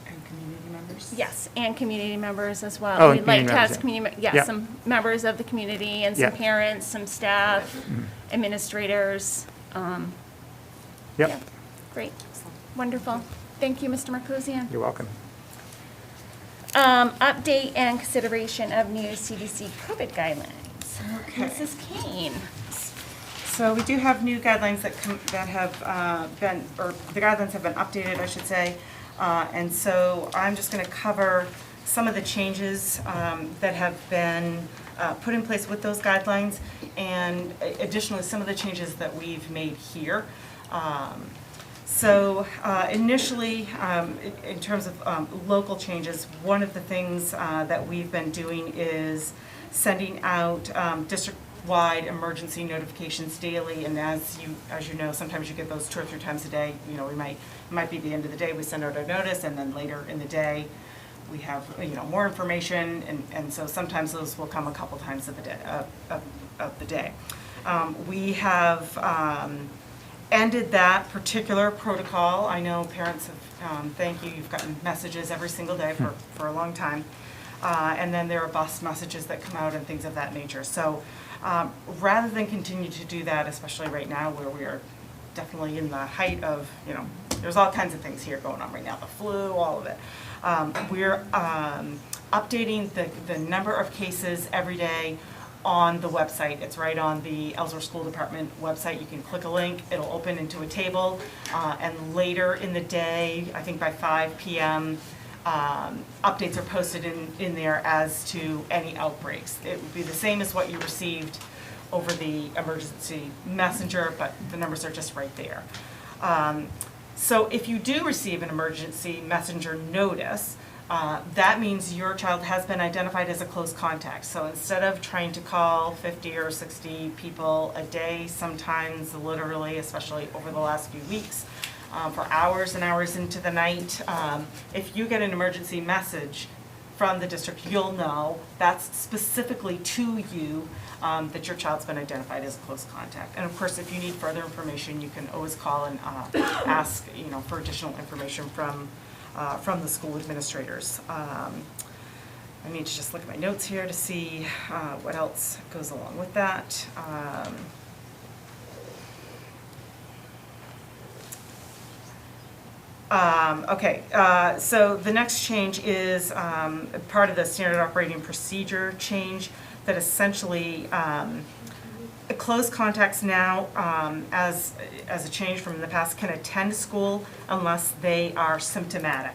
And community members? Yes, and community members as well. Oh, and We'd like to community have members, some yeah. Yep. some members of the community and some Yep. parents, some staff, administrators. Yep. Yeah, great, wonderful. Thank you, Mr. Marcosian. You're welcome. Update and consideration of new CDC COVID guidelines. Okay. Mrs. Kane. So we do have new guidelines that have been, or the guidelines have been updated, I should say. And so I'm just going to cover some of the changes that have been put in place with those guidelines, and additionally, some of the changes that we've made here. So initially, in terms of local changes, one of the things that we've been doing is sending out district-wide emergency notifications daily. And as you know, sometimes you get those 2 or 3 times a day. You know, it might be the end of the day we send out a notice, and then later in the day we have more information, and so sometimes those will come a couple times of the day. We have ended that particular protocol. I know parents have, thank you, you've gotten messages every single day for a long time. And then there are bus messages that come out and things of that nature. So rather than continue to do that, especially right now where we are definitely in the height of, there's all kinds of things here going on right now, the flu, all of it. We're updating the number of cases every day on the website. It's right on the Ellsworth School Department website. You can click a link, it'll open into a table, and later in the day, I think by 5 p.m., updates are posted in there as to any outbreaks. It would be the same as what you received over the emergency messenger, but the numbers are just right there. So if you do receive an emergency messenger notice, that means your child has been identified as a close contact. So instead of trying to call 50 or 60 people a day, sometimes literally, especially over the last few weeks, for hours and hours into the night, if you get an emergency message from the district, you'll know that's specifically to you that your child's been identified as a close contact. And of course, if you need further information, you can always call and ask, for additional information from the school administrators. I need to just look at my notes here to see what else goes along with that. Okay, so the next change is part of the standard operating procedure change that essentially close contacts now, as a change from the past, can attend school unless they are symptomatic.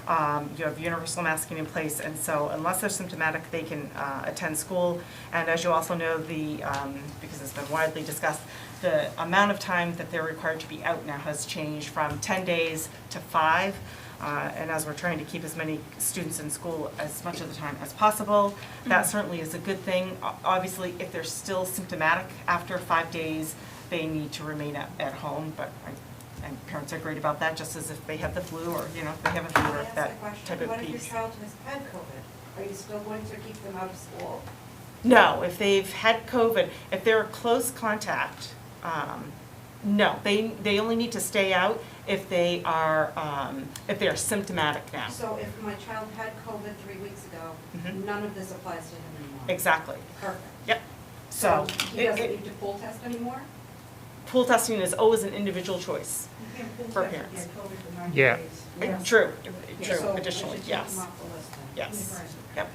You have universal masking in place, and so unless they're symptomatic, they can attend school. And as you also know, because it's been widely discussed, the amount of time that they're required to be out now has changed from 10 days to 5. And as we're trying to keep as many students in school as much of the time as possible, that certainly is a good thing. Obviously, if they're still symptomatic after 5 days, they need to remain at home, but and parents are great about that, just as if they have the flu or, if they have a fever, that type of What if your piece. child has had COVID? Are you still going to keep them out of school? No, if they've had COVID, if they're a close contact, no, they only need to stay out if they are symptomatic now. So if my child had COVID 3 weeks ago, none of this applies to him anymore? Exactly. Perfect. Yep. So He doesn't need to pool test anymore? pool testing is always an individual choice You can't pool for test if parents. you had COVID for 90 Yeah. days. Yes. True, So true, I additionally, should take yes. him off the list then? Yes, Right. yep.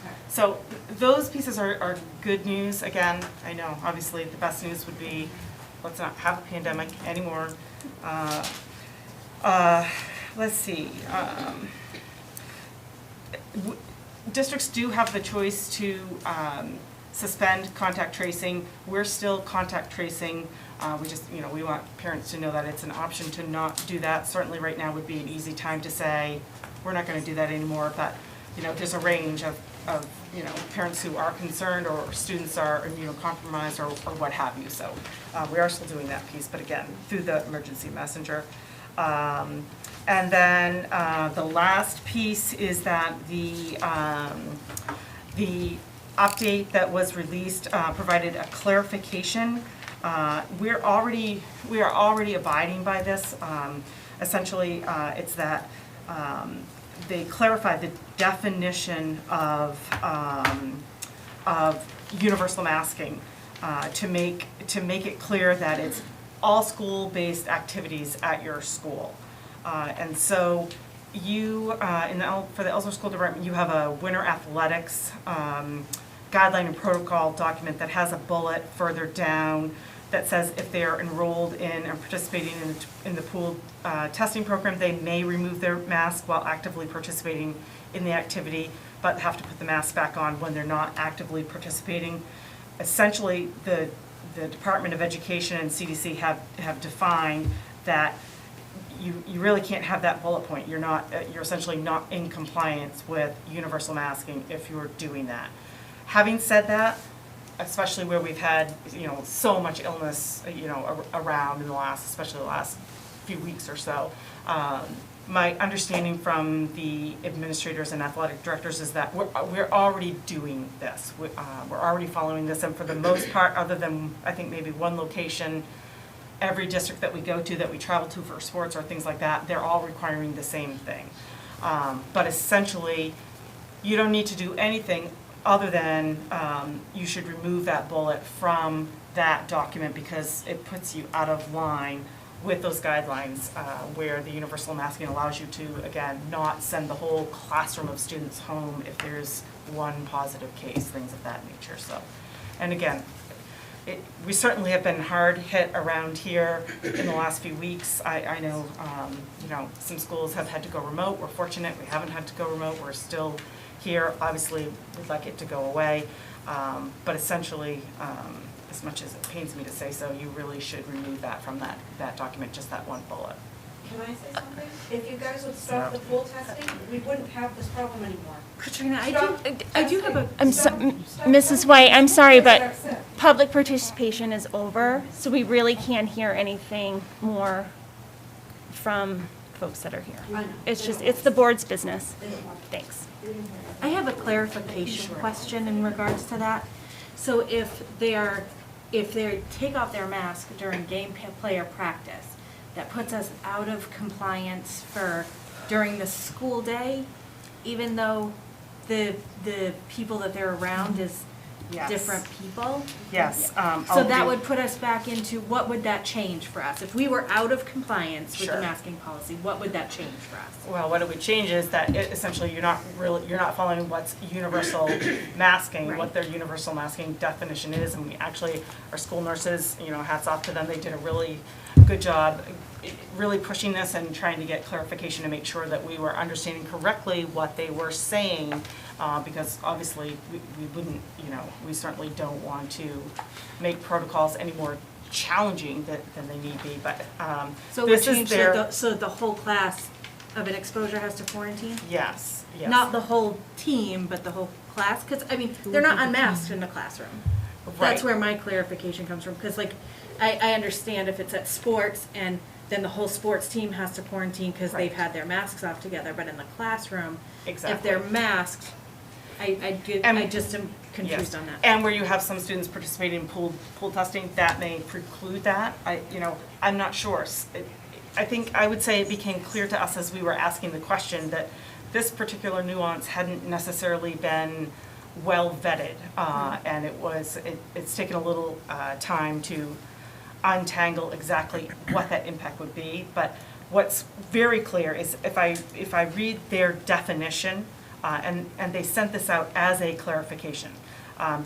Okay. So those pieces are good news. Again, I know, obviously, the best news would be, let's not have a pandemic anymore. Let's see. Districts do have the choice to suspend contact tracing. We're still contact tracing. We just, we want parents to know that it's an option to not do that. Certainly right now would be an easy time to say, we're not going to do that anymore, but, there's a range of parents who are concerned or students are immunocompromised or what have you. So we are still doing that piece, but again, through the emergency messenger. And then the last piece is that the update that was released provided a clarification. We are already abiding by this. Essentially, it's that they clarified the definition of universal masking to make it clear that it's all school-based activities at your school. And so you, for the Ellsworth School Department, you have a winter athletics guideline and protocol document that has a bullet further down that says if they are enrolled in and participating in the pool testing program, they may remove their mask while actively participating in the activity, but have to put the mask back on when they're not actively participating. Essentially, the Department of Education and CDC have defined that you really can't have that bullet point. You're essentially not in compliance with universal masking if you're doing that. Having said that, especially where we've had, so much illness, around in especially the last few weeks or so, my understanding from the administrators and athletic directors is that we're already doing this. We're already following this, and for the most part, other than I think maybe one location, every district that we go to, that we travel to for sports or things like that, they're all requiring the same thing. But essentially, you don't need to do anything other than you should remove that bullet from that document because it puts you out of line with those guidelines where the universal masking allows you to, again, not send the whole classroom of students home if there's one positive case, things of that nature. So, and again, we certainly have been hard hit around here in the last few weeks. I know, some schools have had to go remote. We're fortunate we haven't had to go remote. We're still here. Obviously, we'd like it to go away. But essentially, as much as it pains me to say so, you really should remove that from that document, just that one bullet. Can I say something? If you guys would stop the pool testing, we wouldn't have this problem anymore. Katrina, I do have a. Mrs. White, I'm sorry, but public participation is over, so we really can't hear anything more from folks that are here. It's the board's business. Thanks. I have a clarification question in regards to that. So if they take off their mask during game play or practice, that puts us out of compliance during the school day, even though the people that they're around is Yes. different people? Yes. So that would put us back into, what would that change for us? If we were out of compliance with the Sure. masking policy, what would that change for us? Well, what it would change is that essentially you're not following what's universal masking, Right. what their universal masking definition is, and we actually, our school nurses, hats off to them, they did a really good job really pushing this and trying to get clarification to make sure that we were understanding correctly what they were saying, because obviously we wouldn't, we certainly don't want to make protocols any more challenging than they need be, but So it would this is change their. so the whole class of an exposure has to quarantine? Yes, yes. Not the whole team, but the whole class? Because, they're not unmasked in the classroom. That's Right. where my clarification comes from, because I understand if it's at sports and then the whole sports team has to quarantine because they've had their masks off together, but in the classroom, if they're masked, I just am confused Yes. on that. And where you have some students participating in pool testing, that may preclude that. I'm not sure. I would say it became clear to us as we were asking the question that this particular nuance hadn't necessarily been well vetted, and it's taken a little time to untangle exactly what that impact would be. But what's very clear is if I read their definition, and they sent this out as a clarification.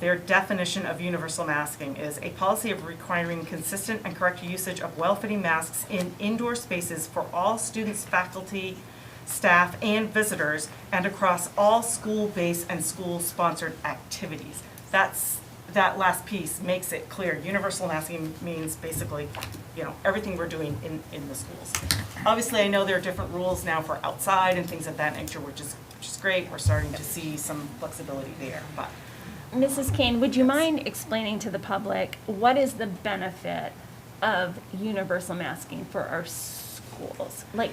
Their definition of universal masking is a policy of requiring consistent and correct usage of well-fitting masks in indoor spaces for all students, faculty, staff, and visitors, and across all school-based and school-sponsored activities. That's that last piece makes it clear. Universal masking means basically, everything we're doing in the schools. Obviously, I know there are different rules now for outside and things of that nature, which is great. We're starting to see some flexibility there, but. Mrs. Kane, would you mind explaining to the public what is the benefit of universal masking for our schools? Like,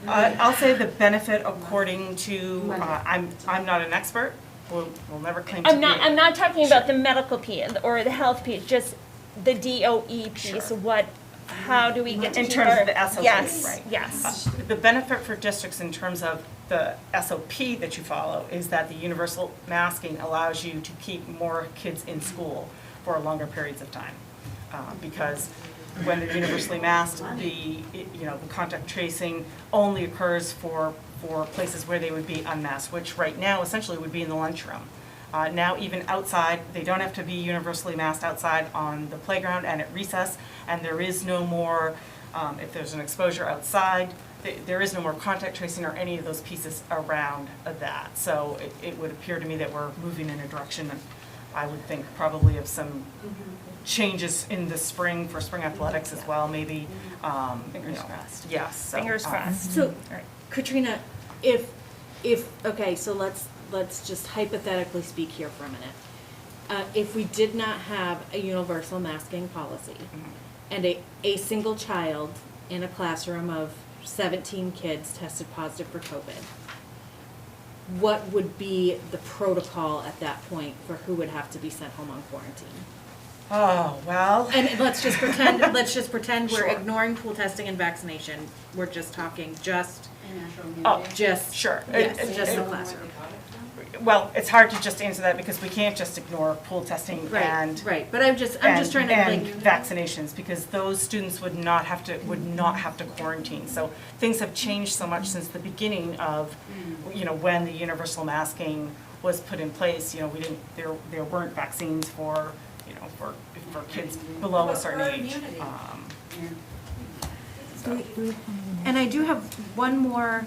I'll say the benefit according to, I'm not an expert, we'll never claim to be. I'm not talking about the medical piece or the health piece, just the DOE piece. Sure. How do we get to In keep terms our, of the SOP, yes, right? yes. The benefit for districts in terms of the SOP that you follow is that the universal masking allows you to keep more kids in school for longer periods of time. Because when they're universally masked, the contact tracing only occurs for places where they would be unmasked, which right now essentially would be in the lunchroom. Now even outside, they don't have to be universally masked outside on the playground and at recess, and there is no more, if there's an exposure outside, there is no more contact tracing or any of those pieces around that. So it would appear to me that we're moving in a direction, I would think probably of some changes in the spring for spring athletics as well, maybe. Fingers crossed. Yes. So, Fingers crossed. So, Katrina, okay, so let's just hypothetically speak here for a minute. If we did not have a universal masking policy and a single child in a classroom of 17 kids tested positive for COVID, what would be the protocol at that point for who would have to be sent home on quarantine? Oh, well. And let's just pretend we're Sure. ignoring pool testing and vaccination. We're just talking just Sure. just the classroom. Well, it's hard to just answer that because we can't just ignore pool testing and. Right, but I'm just trying to and like. vaccinations, because those students would not have to quarantine. So things have changed so much since the beginning of, when the universal masking was put in place. There weren't vaccines for kids below a certain age. And I do have one more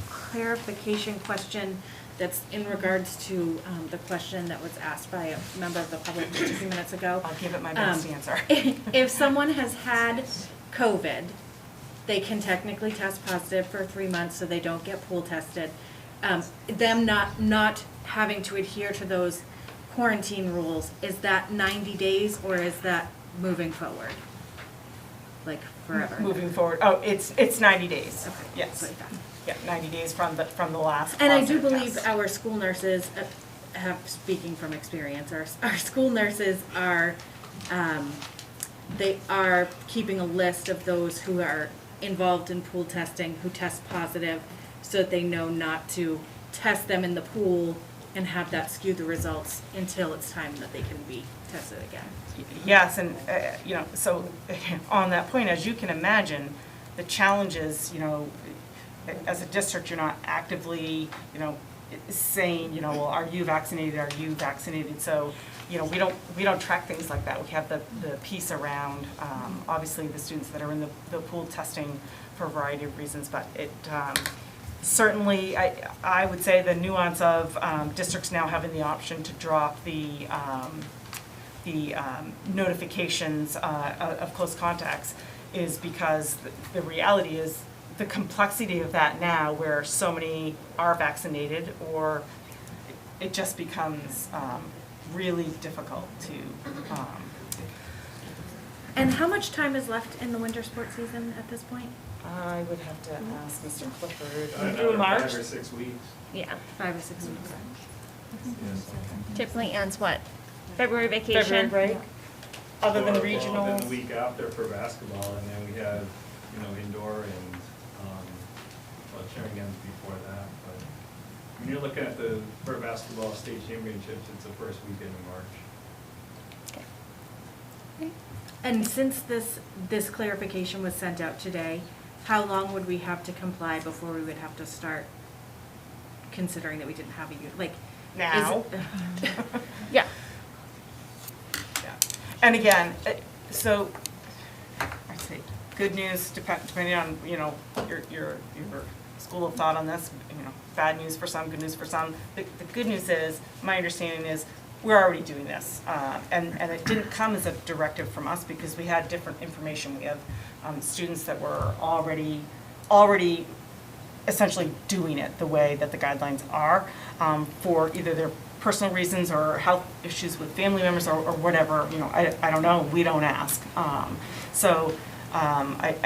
clarification question that's in regards to the question that was asked by a member of the public just a few minutes ago. I'll give it my best answer. If someone has had COVID, they can technically test positive for 3 months so they don't get pool tested. Them not having to adhere to those quarantine rules, is that 90 days or is that moving forward? Like forever? Moving forward, it's 90 days. Okay. Yes. That's what I thought. Yeah, 90 days from the last. And I do positive believe test. our school nurses, speaking from experience, our school nurses are, they are keeping a list of those who are involved in pool testing, who test positive, so that they know not to test them in the pool and have that skew the results until it's time that they can be tested again. Yes, and, so on that point, as you can imagine, the challenges, as a district, you're not actively, saying, well, are you vaccinated, are you vaccinated? So, we don't track things like that. We have the piece around, obviously, the students that are in the pool testing for a variety of reasons, but it, certainly, I would say the nuance of districts now having the option to drop the notifications of close contacts is because the reality is the complexity of that now, where so many are vaccinated, or it just becomes really difficult to. And how much time is left in the winter sports season at this point? I would have to ask Mr. Clifford. Another March? 5 or 6 weeks. Yeah. 5 or 6 weeks. Typically ends what? February vacation? February break? Other than Well, regionals? then the week after for basketball, and then we have, indoor and, cheering games before that. But when you're looking at for basketball state championships, it's the first weekend in March. And since this clarification was sent out today, how long would we have to comply before we would have to start considering that we didn't have Now? Yeah. Yeah. And again, so, I'd say, good news, depending on, your school of thought on this, bad news for some, good news for some. The good news is, my understanding is, we're already doing this. And it didn't come as a directive from us because we had different information. We have students that were already essentially doing it the way that the guidelines are for either their personal reasons or health issues with family members or whatever, you know, I don't know, we don't ask. I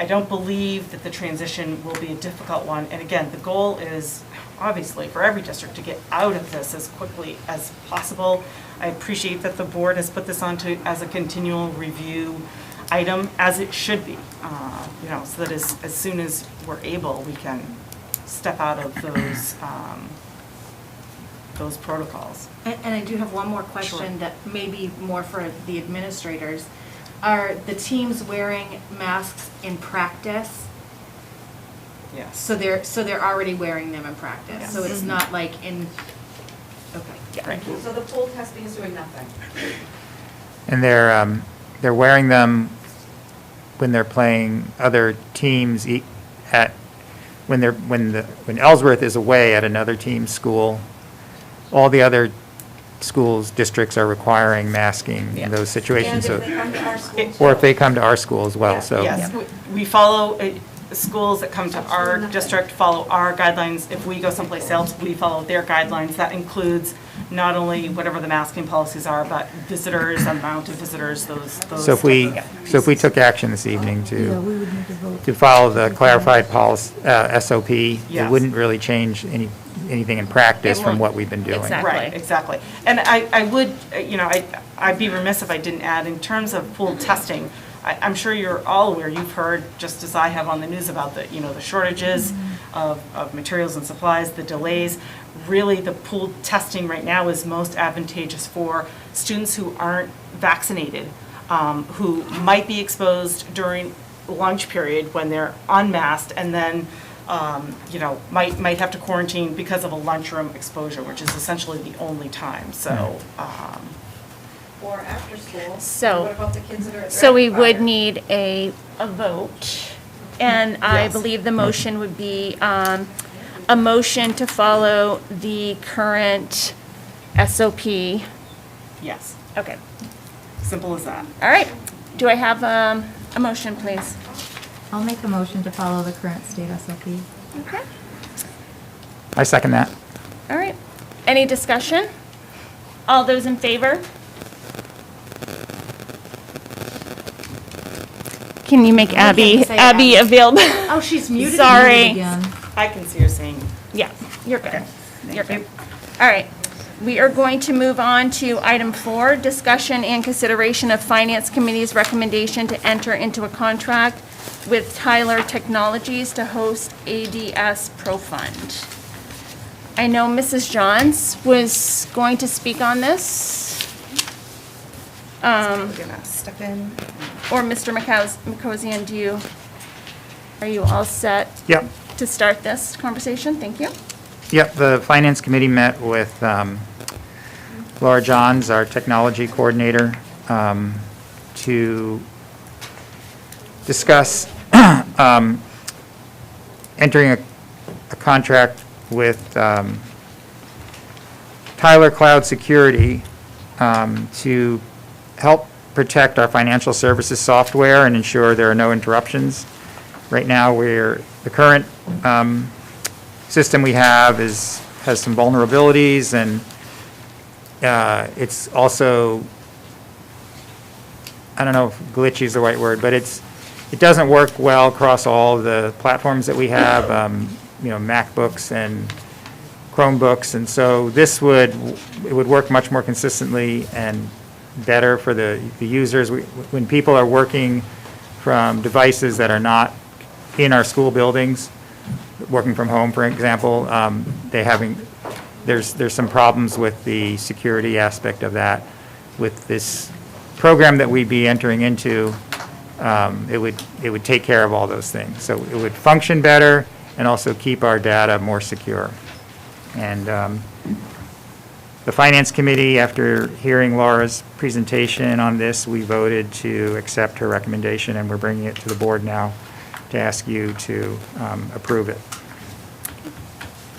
don't believe that the transition will be a difficult one. And again, the goal is obviously for every district to get out of this as quickly as possible. I appreciate that the board has put this onto as a continual review item, as it should be, you know, so that as soon as we're able, we can step out of those protocols. And I do have one more question Sure. that may be more for the administrators. Are the teams wearing masks in practice? Yes. So they're already wearing them in practice. So it's not like in. Okay. Thank you. So the pool testing is doing nothing. And they're wearing them when they're playing other teams when Ellsworth is away at another team's school. All the other schools, districts are requiring masking in those situations. And if they come to our school. Or if they come to our school as well, so. Yes, we follow, schools that come to our district follow our guidelines. If we go someplace else, we follow their guidelines. That includes not only whatever the masking policies are, but visitors, amount of visitors, those. So if we took action this evening Yeah, we would need to vote. to follow the clarified policy, SOP, it Yes. wouldn't really change anything in practice from what we've been doing. Exactly. Right, exactly. And I would, you know, I'd be remiss if I didn't add, in terms of pool testing, I'm sure you're all aware, you've heard, just as I have on the news, about the, you know, the shortages of materials and supplies, the delays. Really, the pool testing right now is most advantageous for students who aren't vaccinated, who might be exposed during lunch period when they're unmasked, and then you know, might have to quarantine because of a lunchroom exposure, which is essentially the only time, so. Or after school. So- What about the kids that are at the So we would grandfather? need a vote, and I Yes. believe the motion would be a motion to follow the current SOP. Yes, Okay, simple as that. all right. Do I have a motion, please? I'll make a motion to follow the current state SOP. Okay, I second that. all right. Any discussion? All those in favor? Can you make Abby say Abby. available? Oh, she's muted. Sorry. Again. I can see her saying, Yeah, you're good. You're good. All right. We are going to move on to item 4, discussion and consideration of Finance Committee's recommendation to enter into a contract with Tyler Technologies to host ADS Pro Fund. I know Mrs. Johns was going to speak on this, we're gonna step in. or Mr. McCosian, are you all set Yep. to start this conversation? Thank you. Yep, the Finance Committee met with Laura Johns, our technology coordinator, to discuss entering a contract with Tyler Cloud Security to help protect our financial services software and ensure there are no interruptions. Right now, the current system we have has some vulnerabilities, and it's also, I don't know if glitchy is the right word, but it doesn't work well across all the platforms that we have, you know, MacBooks and Chromebooks, and so it would work much more consistently and better for the users. When people are working from devices that are not in our school buildings, working from home, for example, there's some problems with the security aspect of that. With this program that we'd be entering into, it would take care of all those things. So it would function better and also keep our data more secure. And the Finance Committee, after hearing Laura's presentation on this, we voted to accept her recommendation, and we're bringing it to the board now to ask you to approve it.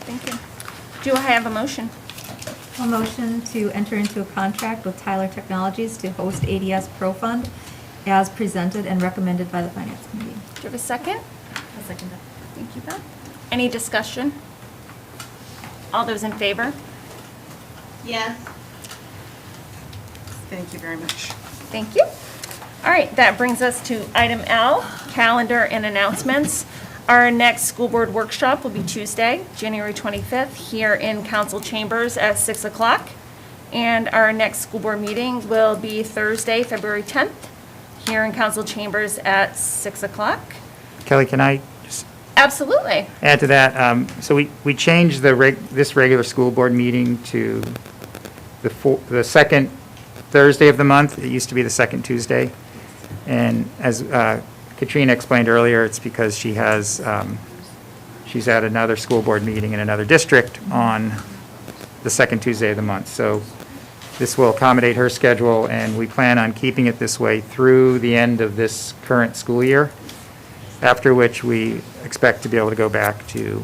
Thank you. Do I have a motion? A motion to enter into a contract with Tyler Technologies to host ADS Pro Fund as presented and recommended by the Finance Committee. Do you have a second? I'll second that. Thank you, Beth. Any discussion? All those in favor? Yes. Thank you very much. Thank you. All right, that brings us to item L, calendar and announcements. Our next school board workshop will be Tuesday, January 25th, here in council chambers at 6 o'clock. And our next school board meeting will be Thursday, February 10th, here in council chambers at 6 o'clock. Kelly, can I just Absolutely. add to that? So we changed this regular school board meeting to the second Thursday of the month. It used to be the second Tuesday. And as Katrina explained earlier, it's because she's at another school board meeting in another district on the second Tuesday of the month. So this will accommodate her schedule, and we plan on keeping it this way through the end of this current school year, after which we expect to be able to go back to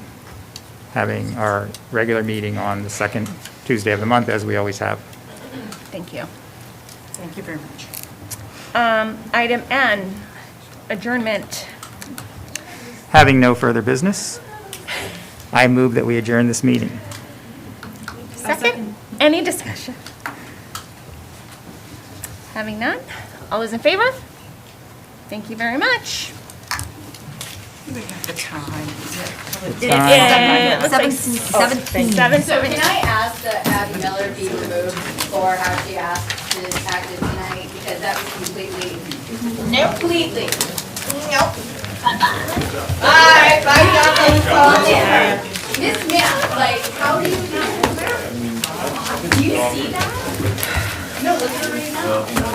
having our regular meeting on the second Tuesday of the month, as we always have. Thank you. Thank you very much. Item N, adjournment. Having no further business, I move that we adjourn this meeting. Second. Any discussion? Having none? All those in favor? Thank you very much. We have the time. It looks like 17. 7:17. So can I ask that Abby Miller be removed for how she asked to act tonight? Because that was completely. Completely. Nope. Bye. Bye, Jonathan. Miss Smith, like, how do you know? Do you see that? No, look at her right now.